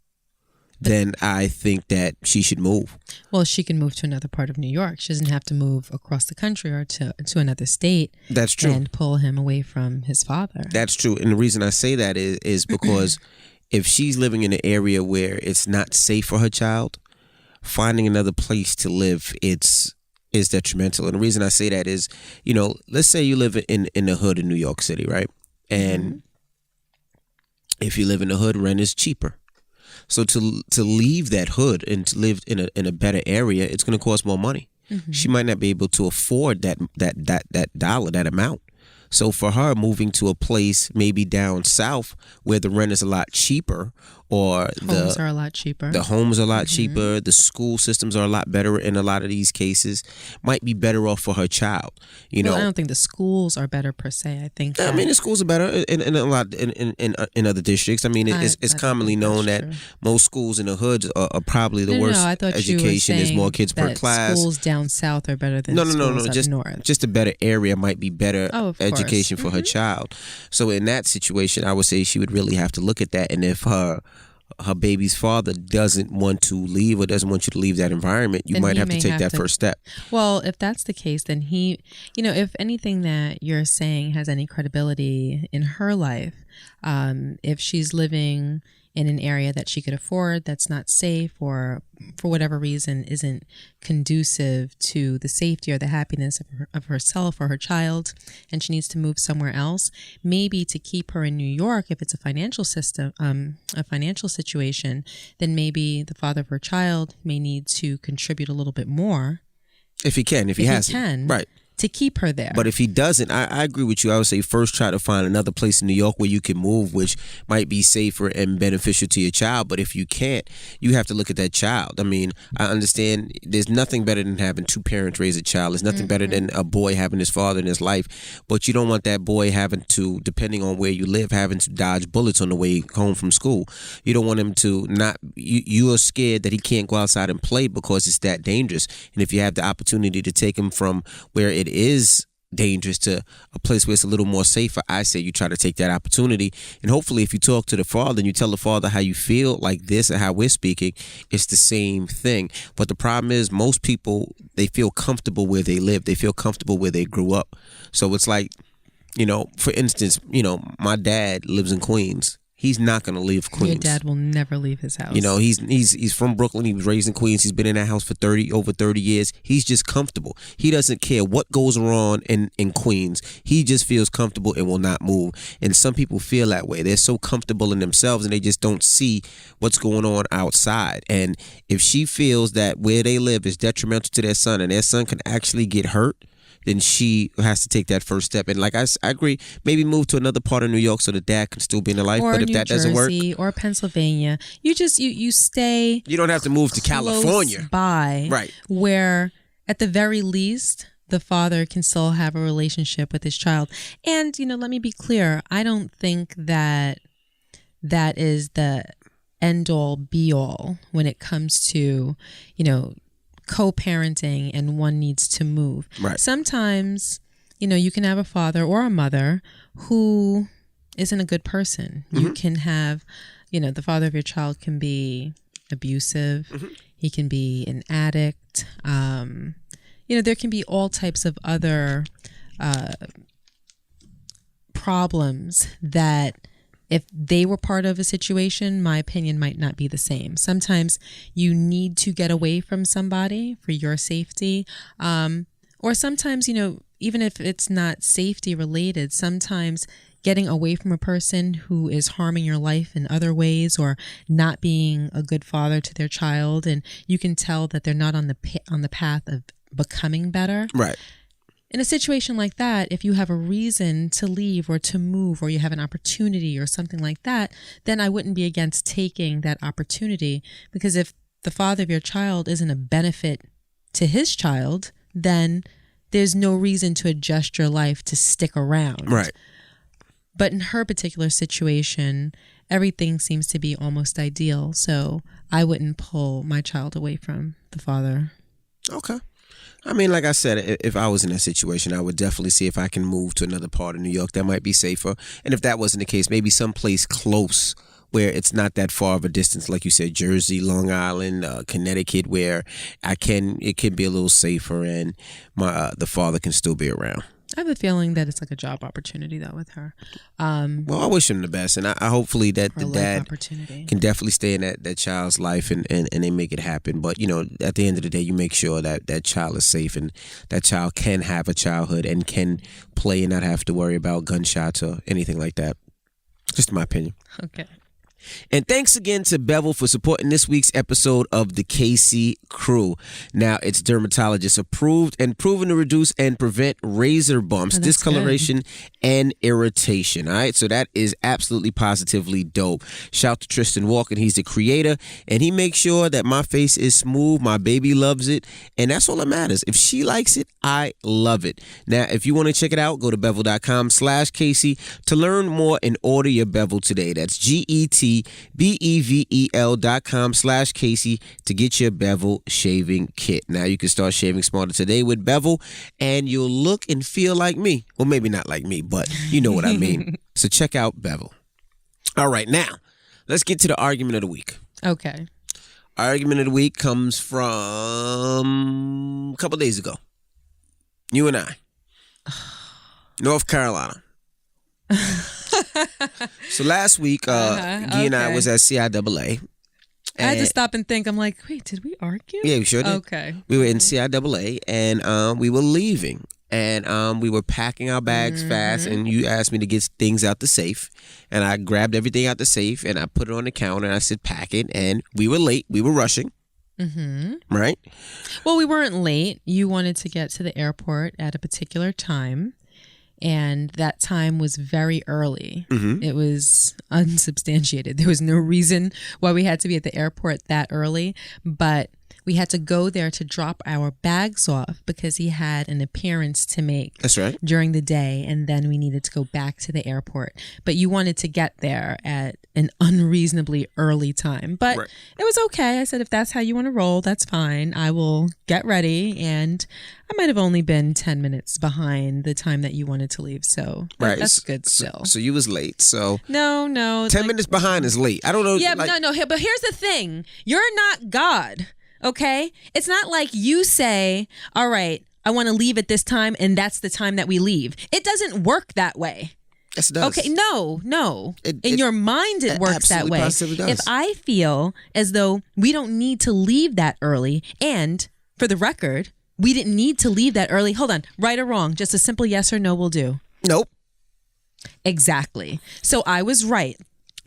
then I think that she should move. Well, she can move to another part of New York. She doesn't have to move across the country or to another state. That's true. And pull him away from his father. That's true. And the reason I say that is because if she's living in an area where it's not safe for her child, finding another place to live, is detrimental. And the reason I say that is, let's say you live in the hood in New York City, right? And if you live in the hood, rent is cheaper. So to leave that hood and to live in a better area, it's going to cost more money. She might not be able to afford that dollar, that amount. So for her, moving to a place maybe down south where the rent is a lot cheaper, or homes are a lot cheaper. The homes are a lot cheaper. The school systems are a lot better in a lot of these cases. Might be better off for her child. Well, I don't think the schools are better per se. I think. I mean, the schools are better in a lot in other districts. I mean, it's commonly known that most schools in the hoods are probably the worst I thought education. There's more kids per class. Schools down south are better than schools up north. Just a better area might be better education for her child. So in that situation, I would say she would really have to look at that, and if her her baby's father doesn't want to leave or doesn't want you to leave that environment, you Then might he have to may take have that to- first step. Well, if that's the case, then if anything that you're saying has any credibility in her life, if she's living in an area that she could afford, that's not safe, or for whatever reason isn't conducive to the safety or the happiness of herself or her child, and she needs to move somewhere else, maybe to keep her in New York, if it's a financial situation, then maybe the father of her child may need to contribute a little bit more. If he has can. Right. To keep her there. But if he doesn't, I agree with you. I would say first try to find another place in New York where you can move, which might be safer and beneficial to your child. But if you can't, you have to look at that child. I mean, I understand there's nothing better than having two parents raise a child. There's nothing better than a boy having his father in his life. But you don't want that boy having to, depending on where you live, having to dodge bullets on the way home from school. You don't want him to not, you are scared that he can't go outside and play because it's that dangerous. And if you have the opportunity to take him from where it is dangerous to a place where it's a little more safer, I say you try to take that opportunity. And hopefully if you talk to the father and you tell the father how you feel like this and how we're speaking, it's the same thing. But the problem is most people, they feel comfortable where they live. They feel comfortable where they grew up. So it's like, for instance, my dad lives in Queens. He's not going to leave Queens. Your dad will never leave his house. He's from Brooklyn. He was raised in Queens. He's been in that house for over 30 years. He's just comfortable. He doesn't care what goes on in Queens. He just feels comfortable and will not move. And some people feel that way. They're so comfortable in themselves and they just don't see what's going on outside. And if she feels that where they live is detrimental to their son and their son can actually get hurt, then she has to take that first step. And like I agree, maybe move to another part of New York so the dad can still be in the life. Or but if New that doesn't work, or Pennsylvania, you stay. You don't have to move to California. By right, where at the very least the father can still have a relationship with his child. And let me be clear. I don't think that is the end all be all when it comes to co-parenting and one needs to move. Right. Sometimes, you can have a father or a mother who isn't a good person. Mm-hmm. You can have, the father of your child can be abusive. Mm-hmm. He can be an addict. There can be all types of other problems that if they were part of a situation, my opinion might not be the same. Sometimes you need to get away from somebody for your safety. Or sometimes, even if it's not safety related, sometimes getting away from a person who is harming your life in other ways or not being a good father to their child, and you can tell that they're not on the path of becoming better. Right. In a situation like that, if you have a reason to leave or to move or you have an opportunity or something like that, then I wouldn't be against taking that opportunity, because if the father of your child isn't a benefit to his child, then there's no reason to adjust your life to stick around. Right. But in her particular situation, everything seems to be almost ideal. So I wouldn't pull my child away from the father. Okay. I mean, like I said, if I was in that situation, I would definitely see if I can move to another part of New York that might be safer. And if that wasn't the case, maybe someplace close where it's not that far of a distance, like you said, Jersey, Long Island, Connecticut, where it can be a little safer and the father can still be around. I have a feeling that it's like a job opportunity though with her. Well, I wish him the best, and I hopefully that the dad opportunity can definitely stay in that child's life and they make it happen. But at the end of the day, you make sure that child is safe and that child can have a childhood and can play and not have to worry about gunshots or anything like that. Just my opinion. Okay. And thanks again to Bevel for supporting this week's episode of the KC Crew. Now, it's dermatologist approved and proven to reduce and prevent razor bumps, discoloration, and irritation. All right, so that is absolutely positively dope. Shout to Tristan Walker. He's the creator, and he makes sure that my face is smooth. My baby loves it, and that's all that matters. If she likes it, I love it. Now, if you want to check it out, go to bevel.com/Casey to learn more and order your Bevel today. That's GETBEVEL.com/Casey to get your Bevel shaving kit. Now you can start shaving smarter today with Bevel, and you'll look and feel like me. Well, maybe not like me, but you know what I mean. So check out Bevel. All right, now Let's get to the argument of the week. Okay. Argument of the week comes from a couple days ago. You and I. North Carolina. So last week, Guy and I was at CIAA. I had to stop and think. I'm like, wait, did we argue? Yeah, we sure did. Okay. We were in CIAA, and we were leaving. And we were packing our bags fast, and you asked me to get things out the safe. And I grabbed everything out the safe, and I put it on the counter, and I said, pack it. And we were late. We were rushing. Right? Well, we weren't late. You wanted to get to the airport at a particular time. And that time was very early. It was unsubstantiated. There was no reason why we had to be at the airport that early, but we had to go there to drop our bags off because he had an appearance to make. That's right. During the day, and then we needed to go back to the airport. But you wanted to get there at an unreasonably early time. But It was okay. I said, if that's how you want to roll, that's fine. I will get ready. And I might have only been 10 minutes behind the time that you wanted to leave. So that's good still. So you was late. So No. 10 minutes behind is late. I don't know. Yeah, no. But here's the thing. You're not God. Okay? It's not like you say, all right, I want to leave at this time, and that's the time that we leave. It doesn't work that way. Yes, it does. Okay, no. In your mind, it works that way. Positively does. If I feel as though we don't need to leave that early, and for the record, we didn't need to leave that early. Hold on, right or wrong, just a simple yes or no will do. Nope. Exactly. So I was right.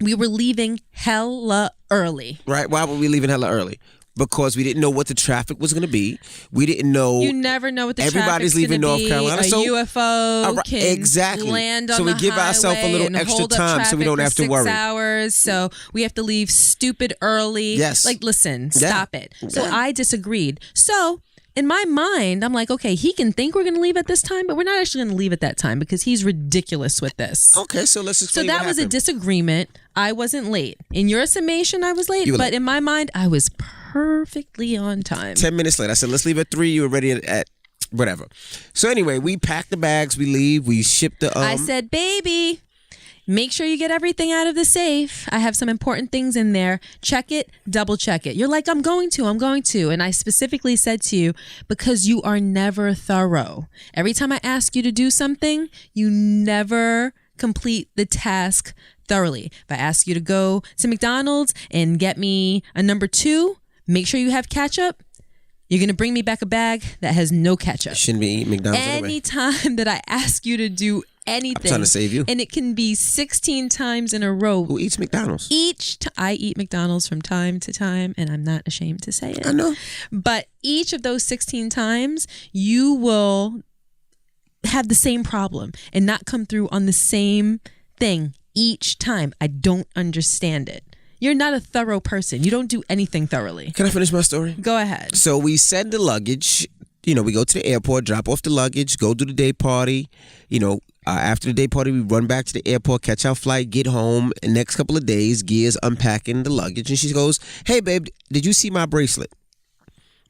We were leaving hella early. Right. Why were we leaving hella early? Because we didn't know what the traffic was going to be. We didn't know. You never know what the everybody's leaving North Carolina. A So UFO can land on so we the give ourselves a little and extra hold up time so we don't have to worry. 6 hours, so we have to leave stupid early. Yes. Like, listen, stop it. So I disagreed. So in my mind, I'm like, okay, he can think we're going to leave at this time, but we're not actually going to leave at that time because he's ridiculous with this. Okay, so let's explain. So that was a disagreement. I wasn't late. In your summation, I was late, but late. in my mind, I was perfectly on time. 10 minutes late. I said, let's leave at 3. You were ready at whatever. So anyway, we pack the bags. We leave. We ship the. I said, baby, make sure you get everything out of the safe. I have some important things in there. Check it, double check it. You're like, I'm going to. And I specifically said to you, because you are never thorough. Every time I ask you to do something, you never complete the task thoroughly. If I ask you to go to McDonald's and get me a number 2, make sure you have ketchup. You're going to bring me back a bag that has no ketchup. Shouldn't be eating McDonald's Anytime that I ask you to do anything. I'm trying to save you. And it can be 16 times in a row. Who eats McDonald's? I eat McDonald's from time to time, and I'm not ashamed to say it. I know. But each of those 16 times, you will have the same problem and not come through on the same thing each time. I don't understand it. You're not a thorough person. You don't do anything thoroughly. Can I finish my story? Go ahead. So we send the luggage. We go to the airport, drop off the luggage, go do the day party. After the day party, we run back to the airport, catch our flight, get home. The next couple of days, Gia's unpacking the luggage, and she goes, "Hey, babe, did you see my bracelet?"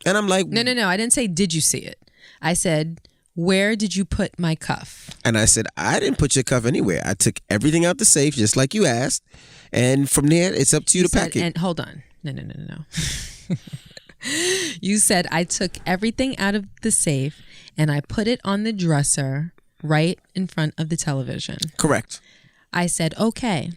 And I'm like, No. I didn't say, did you see it? I said, where did you put my cuff? And I said, I didn't put your cuff anywhere. I took everything out the safe, just like you asked. And from there, it's up to you to pack it. And hold on. No. You said I took everything out of the safe and I put it on the dresser right in front of the television. Correct. I said, okay.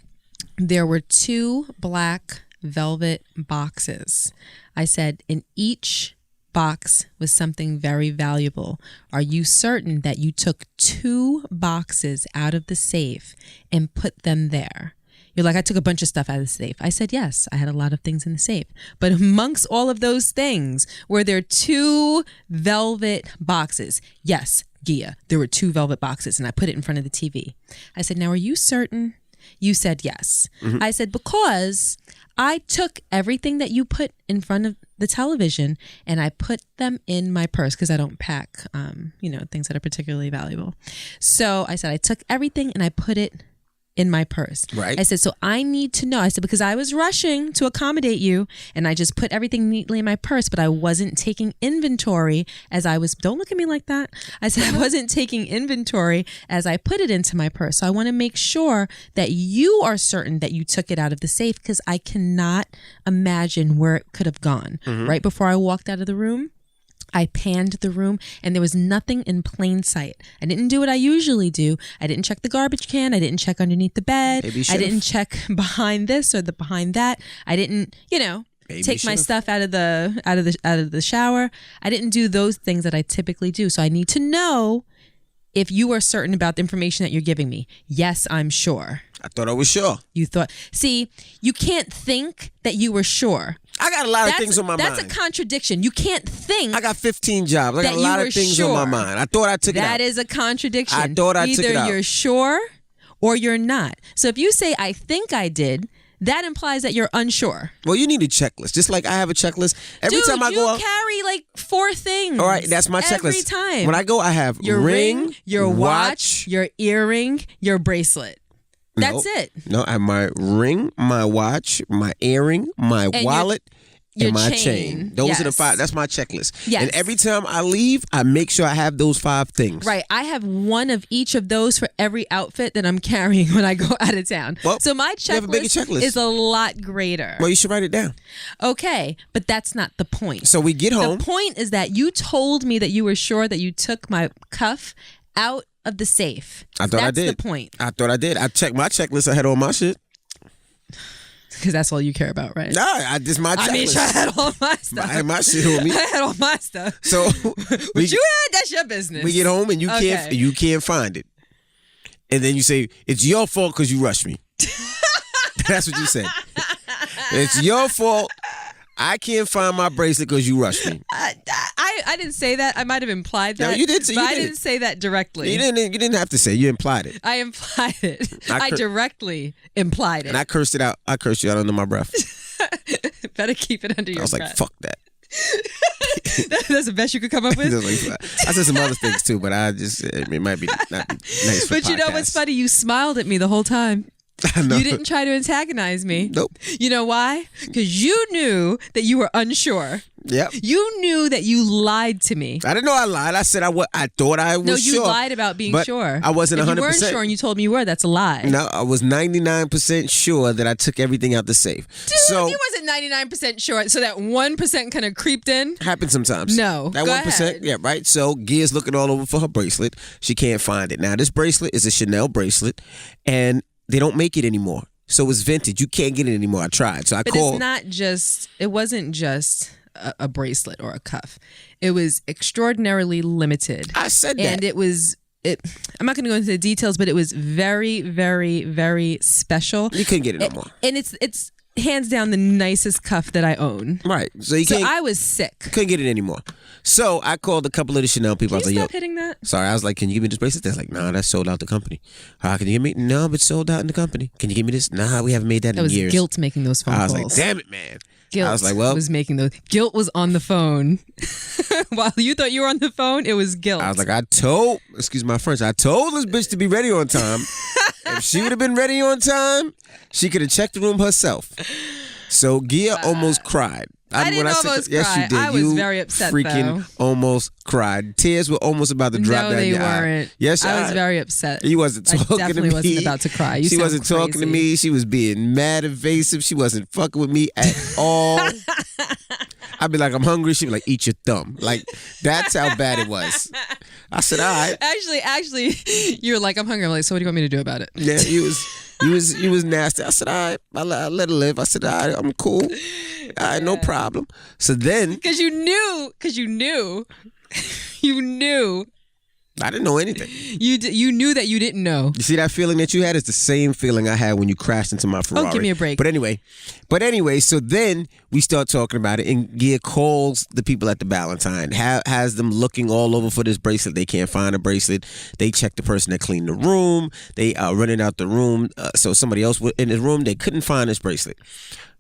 There were 2 black velvet boxes. I said, in each box was something very valuable. Are you certain that you took 2 boxes out of the safe and put them there? You're like, I took a bunch of stuff out of the safe. I said, yes, I had a lot of things in the safe. But amongst all of those things, were there 2 velvet boxes? Yes, Gia, there were 2 velvet boxes, and I put it in front of the TV. I said, now, are you certain? You said yes. Mm-hmm. I said, because I took everything that you put in front of the television and I put them in my purse because I don't pack, things that are particularly valuable. So I said, I took everything and I put it in my purse. Right. I said, so I need to know. I said, because I was rushing to accommodate you and I just put everything neatly in my purse, but I wasn't taking inventory as I was, don't look at me like that. I said, I wasn't taking inventory as I put it into my purse. So I want to make sure that you are certain that you took it out of the safe, because I cannot imagine where it could have gone. Right before I walked out of the room, I panned the room and there was nothing in plain sight. I didn't do what I usually do. I didn't check the garbage can. I didn't check underneath the bed. I didn't check behind this or behind that. I didn't, take my stuff out of the shower. I didn't do those things that I typically do. So I need to know if you are certain about the information that you're giving me. Yes, I'm sure. I thought I was sure. You thought, see, you can't think that you were sure. I got a lot of things on my mind. That's a contradiction. You can't think. I got 15 jobs. I got a lot of things on my mind. I thought I took it out. That is a contradiction. I thought I took it out. Either you're sure or you're not. So if you say, I think I did, that implies that you're unsure. Well, you need a checklist. Just like I have a checklist. Every time I go out, you carry like 4 things. All right, that's my checklist. Every time. When I go, I have your ring, your watch, your earring, your bracelet. That's it. No, I have my ring, my watch, my earring, my wallet, and my chain. Those are the 5. That's my checklist. Yes. And every time I leave, I make sure I have those 5 things. Right. I have one of each of those for every outfit that I'm carrying when I go out of town. Well, so my checklist is a lot greater. Well, you should write it down. Okay, but that's not the point. So we get home. The point is that you told me that you were sure that you took my cuff out of the safe. I thought I did. That's the point. I thought I did. I checked my checklist. I had all my shit. Because that's all you care about, right? Nah, this my checklist. I mean, I had all my stuff. I had my shit on me. I had all my stuff. So what you had, that's your business. We get home and you can't find it. And then you say, it's your fault because you rushed me. That's what you said. It's your fault. I can't find my bracelet because you rushed me. I didn't say that. I might have implied that. No, you did. But I didn't say that directly. You didn't have to say. You implied it. I implied it. I directly implied it. And I cursed it out. I cursed you out under my breath. Better keep it under your breath. I was like, fuck that. That's the best you could come up with? I said some other things too, but it might be not nice for But you know what's funny? You smiled at me the whole time. You didn't try to antagonize me. Nope. You know why? Because you knew that you were unsure. Yep. You knew that you lied to me. I didn't know I lied. I said I thought I was sure. No, you lied about being sure. I wasn't 100%. If you weren't sure and you told me you were, that's a lie. No, I was 99% sure that I took everything out the safe. Dude, you wasn't 99% sure, so that 1% kind of creeped in? Happens sometimes. No, that go 1%, ahead. yeah, right? So Gia's looking all over for her bracelet. She can't find it. Now, this bracelet is a Chanel bracelet, and they don't make it anymore. So it's vintage. You can't get it anymore. I tried. So I called. It wasn't just a bracelet or a cuff. It was extraordinarily limited. I said that. And I'm not going to go into the details, but it was very, very, very special. You couldn't get it no more. And it's hands down the nicest cuff that I own. Right. So I was sick. Couldn't get it anymore. So I called a couple of the Chanel people. Can you stop hitting that? Sorry. I was like, can you give me this bracelet? They're like, nah, that's sold out the company. Can you give me? No, but it's sold out in the company. Can you give me this? Nah, we haven't made that in years. That was guilt making those phone calls. I was like, damn it, man. Guilt I was like, well, was making those. Guilt was on the phone. While you thought you were on the phone, it was guilt. I was like, excuse my French, I told this bitch to be ready on time. If she would have been ready on time, she could have checked the room herself. So Gia almost cried. I didn't almost cry. Yes, you did. I was very upset, freaking almost cried. Tears were almost about to drop down your eye. No, they weren't. Yes, I was very upset. He wasn't talking to me. I definitely wasn't about to cry. She wasn't talking to me. She was being mad evasive. She wasn't fucking with me at all. I'd be like, I'm hungry. She'd be like, eat your thumb. Like, that's how bad it was. I said, all right. Actually, you were like, I'm hungry. I'm like, so what do you want me to do about it? Yeah, he was nasty. I said, all right, I let her live. I said, all right, I'm cool. All right, no problem. So then, because you knew. I didn't know anything. You knew that you didn't know. You see that feeling that you had is the same feeling I had when you crashed into my Ferrari. Oh, give me a break. But anyway, so then we start talking about it, and Gia calls the people at the Valentine, has them looking all over for this bracelet. They can't find a bracelet. They check the person that cleaned the room. They are running out the room. So somebody else was in the room. They couldn't find this bracelet.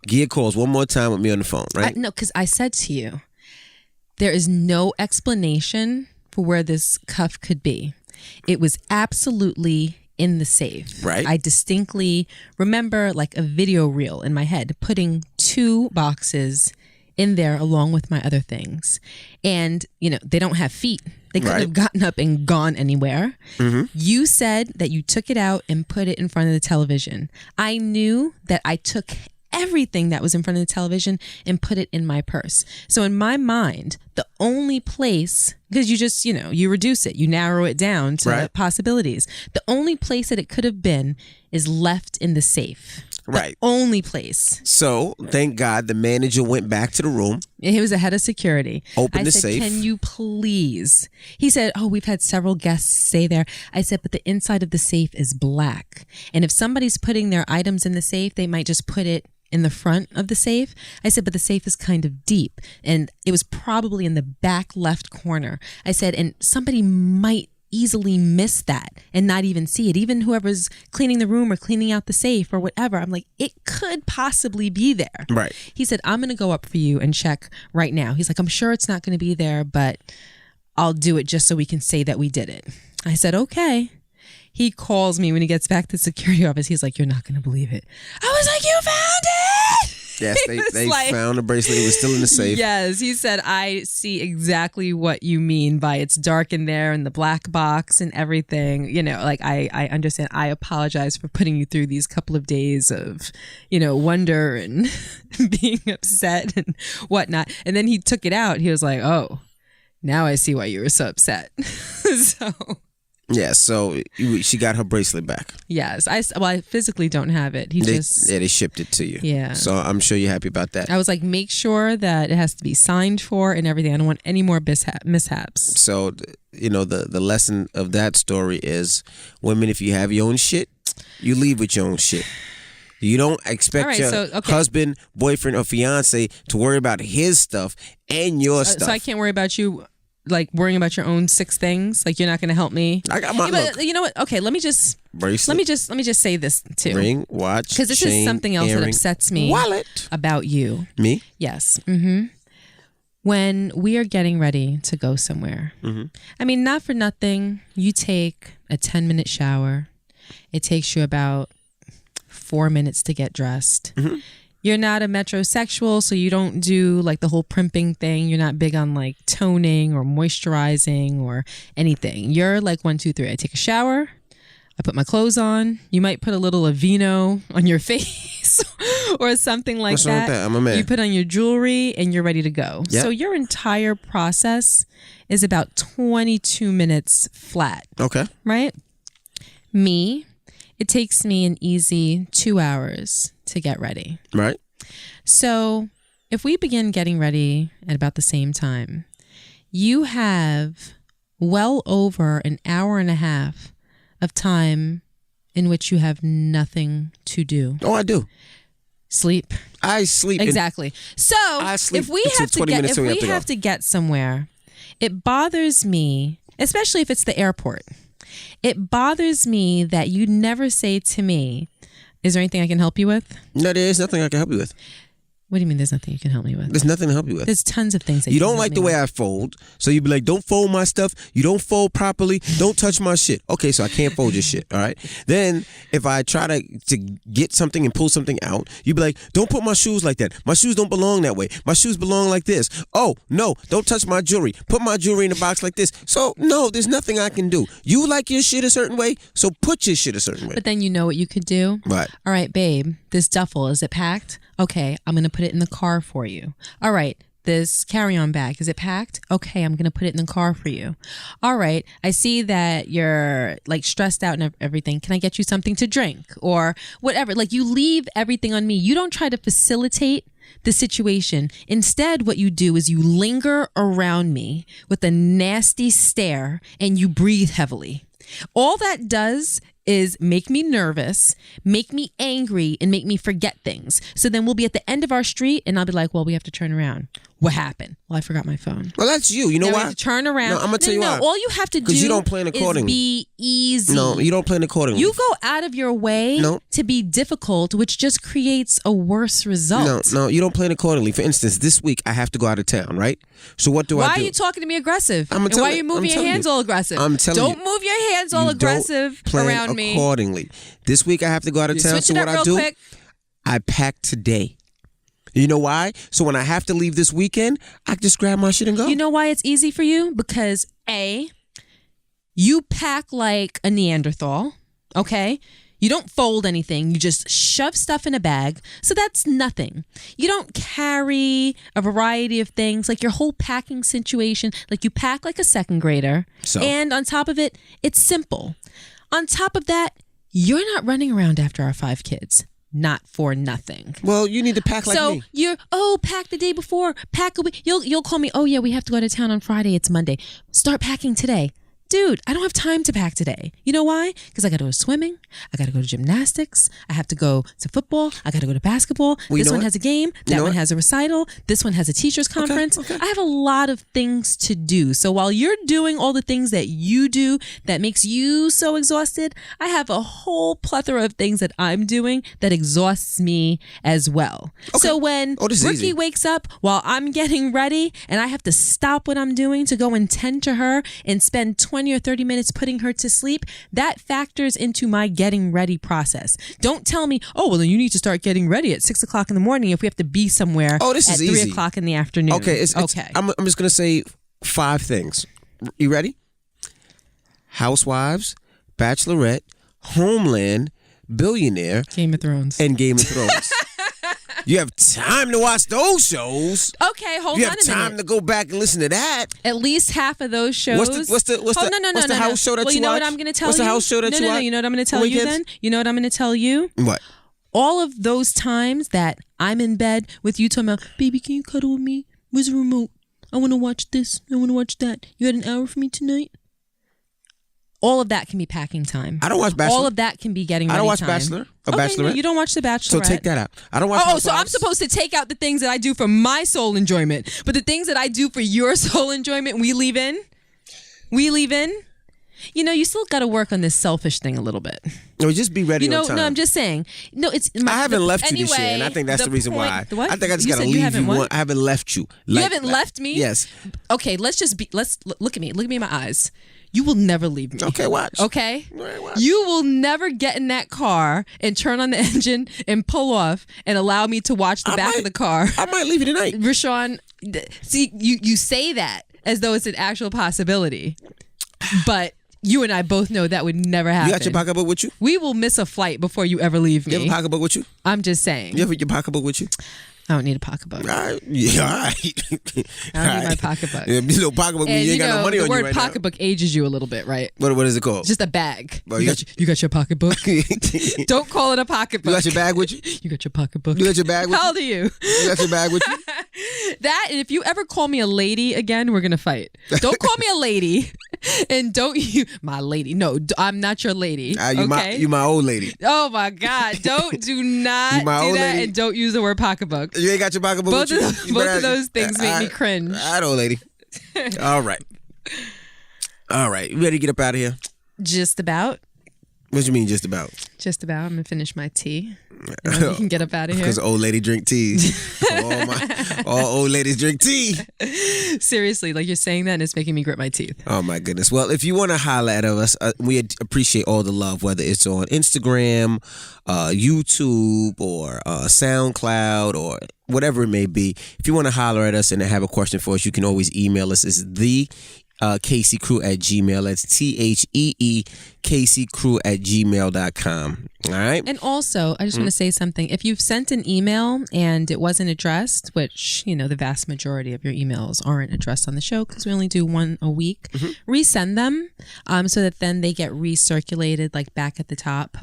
Gia calls one more time with me on the phone, right? No, because I said to you, there is no explanation for where this cuff could be. It was absolutely in the safe. Right. I distinctly remember like a video reel in my head, putting 2 boxes in there along with my other things. And, they don't have feet. They couldn't have gotten up and gone anywhere. Mm-hmm. You said that you took it out and put it in front of the television. I knew that I took everything that was in front of the television and put it in my purse. So in my mind, the only place, because you just, you reduce it, you narrow it down to possibilities. The only place that it could have been is left in the safe. Right. The only place. So thank God the manager went back to the room. He was the head of security. Opened the said, safe. Can you please? He said, we've had several guests stay there. I said, but the inside of the safe is black. And if somebody's putting their items in the safe, they might just put it in the front of the safe. I said, but the safe is kind of deep and it was probably in the back left corner. I said, and somebody might easily miss that and not even see it. Even whoever's cleaning the room or cleaning out the safe or whatever. I'm like, it could possibly be there. Right. He said, I'm going to go up for you and check right now. He's like, I'm sure it's not going to be there, but I'll do it just so we can say that we did it. I said, okay. He calls me when he gets back to the security office. He's like, you're not going to believe it. I was like, you found it! Yes, they found the bracelet. It was still in the safe. Yes, he said, I see exactly what you mean by it's dark in there and the black box and everything. I understand. I apologize for putting you through these couple of days of, wonder and being upset and whatnot. And then he took it out. He was like, oh, now I see why you were so upset. So... Yeah, so she got her bracelet back. Yes, I physically don't have it. They shipped it to you. Yeah. So I'm sure you're happy about that. I was like, make sure that it has to be signed for and everything. I don't want any more mishaps. So, the lesson of that story is, women, if you have your own shit, you leave with your own shit. You don't expect your husband, boyfriend, or fiance to worry about his stuff and your stuff. So I can't worry about you. Like worrying about your own 6 things, like you're not going to help me. I got my but you know what? Okay, let me just say this too. Ring, watch, because this is something else that upsets me. Wallet about you. Me? Yes. Mm-hmm. When we are getting ready to go somewhere, I mean, not for nothing, you take a 10-minute shower. It takes you about 4 minutes to get dressed. Mm-hmm. You're not a metrosexual, so you don't do like the whole primping thing. You're not big on like toning or moisturizing or anything. You're like 1, 2, 3. I take a shower. I put my clothes on. You might put a little Aveeno on your face or something like that. What's wrong with that? I'm a man. You put on your jewelry and you're ready to go. Yep. So your entire process is about 22 minutes flat. Okay. Right? Me, it takes me an easy 2 hours to get ready. Right. So if we begin getting ready at about the same time, you have well over an hour and a half of time in which you have nothing to do. Oh, I do. Sleep. I sleep. Exactly. So if we have to get somewhere, it bothers me, especially if it's the airport. It bothers me that you never say to me, is there anything I can help you with? No, there is nothing I can help you with. What do you mean there's nothing you can help me with? There's nothing to help you with. There's tons of things that you don't like the way I fold. So you be like, don't fold my stuff. You don't fold properly. Don't touch my shit. Okay, so I can't fold your shit. All right. Then if I try to get something and pull something out, you be like, don't put my shoes like that. My shoes don't belong that way. My shoes belong like this. Oh, no, don't touch my jewelry. Put my jewelry in a box like this. So no, there's nothing I can do. You like your shit a certain way, so put your shit a certain way. But then you know what you could do? What? All right, babe, this duffel, is it packed? Okay, I'm going to put it in the car for you. All right, this carry-on bag, is it packed? Okay, I'm going to put it in the car for you. All right, I see that you're like stressed out and everything. Can I get you something to drink or whatever? Like you leave everything on me. You don't try to facilitate the situation. Instead, what you do is you linger around me with a nasty stare and you breathe heavily. All that does is make me nervous, make me angry, and make me forget things. So then we'll be at the end of our street and I'll be like, well, we have to turn around. What happened? Well, I forgot my phone. Well, that's you. You know why? Turn around. No, I'm going to tell you why. All you have to do you don't plan accordingly. is be easy. No, you don't plan accordingly. You go out of your way to be difficult, which just creates a worse result. No, you don't plan accordingly. For instance, this week I have to go out of town, right? So what do I do? Why are you talking to me aggressive? And why are you moving your hands all aggressive? I'm telling you. Don't move your hands all aggressive around me. accordingly. This week I have to go out of town. So what I do, quick. I pack today. You know why? So when I have to leave this weekend, I just grab my shit and go. You know why it's easy for you? Because A, you pack like a Neanderthal, okay? You don't fold anything. You just shove stuff in a bag. So that's nothing. You don't carry a variety of things, like your whole packing situation. Like you pack like a second grader. And on top of it, it's simple. On top of that, you're not running around after our 5 kids. Not for nothing. Well, you need to pack like me. So you're, pack the day before. Pack a week. You'll call me, oh yeah, we have to go to town on Friday. It's Monday. Start packing today. Dude, I don't have time to pack today. You know why? Because I got to go to swimming. I got to go to gymnastics. I have to go to football. I got to go to basketball. This one has a game. That one has a recital. This one has a teacher's conference. Okay. I have a lot of things to do. So while you're doing all the things that you do that makes you so exhausted, I have a whole plethora of things that I'm doing that exhausts me as well. Okay. So when Ricky wakes up while I'm getting ready and I have to stop what I'm doing to go and tend to her and spend 20 or 30 minutes putting her to sleep, that factors into my getting ready process. Don't tell me, oh, well, then you need to start getting ready at 6 o'clock in the morning if we have to be somewhere at 3 o'clock in the afternoon. Okay. I'm just going to say 5 things. You ready? Housewives, Bachelorette, Homeland, Billionaire, Game of Thrones. And Game of Thrones. You have time to watch those shows. Okay, hold on a minute. You have time to go back and listen to that. At least half of those shows. What's the house show that you watch? Well, you know what I'm going to tell you? What's the house show that you watch? No, you know what I'm going to tell you then? You know what I'm going to tell you? What? All of those times that I'm in bed with you talking about, baby, can you cuddle with me? Where's the remote? I want to watch this. I want to watch that. You got an hour for me tonight? All of that can be packing time. I don't watch Bachelor. All of that can be getting ready time. I don't watch Bachelor or Bachelorette. No, you don't watch The Bachelorette. So take that out. I don't watch Housewives. So I'm supposed to take out the things that I do for my soul enjoyment. But the things that I do for your soul enjoyment, we leave in? You know, you still got to work on this selfish thing a little bit. No, just be ready on time. No, I'm just saying. No, it's. I haven't left you this year, and I think that's the reason why. What? I think I just got to leave you. I haven't left you. You haven't left me? Yes. Okay, let's look at me. Look at me in my eyes. You will never leave me. Okay, watch. Okay? Right, watch. You will never get in that car and turn on the engine and pull off and allow me to watch the back of the car. I might leave you tonight. Rashawn, see, you say that as though it's an actual possibility. But you and I both know that would never happen. You got your pocketbook with you? We will miss a flight before you ever leave me. You have a pocketbook with you? I'm just saying. You have your pocketbook with you? I don't need a pocketbook. Yeah, all right. I don't need my pocketbook. Yeah, you know, pocketbook means you ain't got no money on you right now. The word pocketbook ages you a little bit, right? What is it called? Just a bag. Well, you got your pocketbook? Don't call it a pocketbook. You got your bag with you? You got your pocketbook. You got your bag with you? How old are you? You got your bag with you? That, and if you ever call me a lady again, we're going to fight. Don't call me a lady. And don't you, my lady. No, I'm not your lady. Okay? You my old lady. Oh my God. Do not do that lady. And don't use the word pocketbook. You ain't got your pocketbook both with you? Both of those things make me cringe. I know, lady. All right. You ready to get up out of here? Just about. What do you mean just about? Just about. I'm going to finish my tea. And then we can get up out of here. Because old lady drink tea. all old ladies drink tea. Seriously, like you're saying that and it's making me grit my teeth. Oh my goodness. Well, if you want to holler at us, we appreciate all the love, whether it's on Instagram, YouTube, or SoundCloud, or whatever it may be. If you want to holler at us and have a question for us, you can always email us. It's KCCrew@gmail.com. That's TheKCCrew@gmail.com. All right. And also, I just want to say something. If you've sent an email and it wasn't addressed, which, you know, the vast majority of your emails aren't addressed on the show because we only do one a week, resend them so that then they get recirculated like back at the top.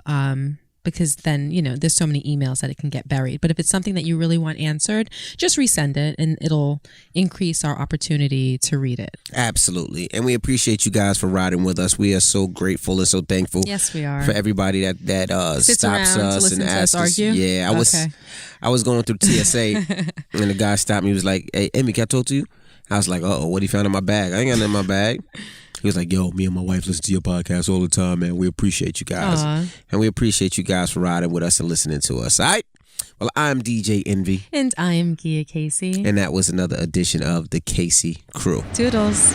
Because then, you know, there's so many emails that it can get buried. But if it's something that you really want answered, just resend it and it'll increase our opportunity to read it. Absolutely. And we appreciate you guys for riding with us. We are so grateful and so thankful. Yes, we are. For everybody that stops us and asks us. Argue? Yeah, I was going through TSA and the guy stopped me. He was like, "Hey, Emmy, can I talk to you?" I was like, "Uh-oh, what he found in my bag? I ain't got nothing in my bag." He was like, "Yo, me and my wife listen to your podcast all the time, man. We appreciate you guys." Aww. And we appreciate you guys for riding with us and listening to us. All right? Well, I'm DJ Envy. And I am Gia Casey. And that was another edition of the Casey Crew. Toodles.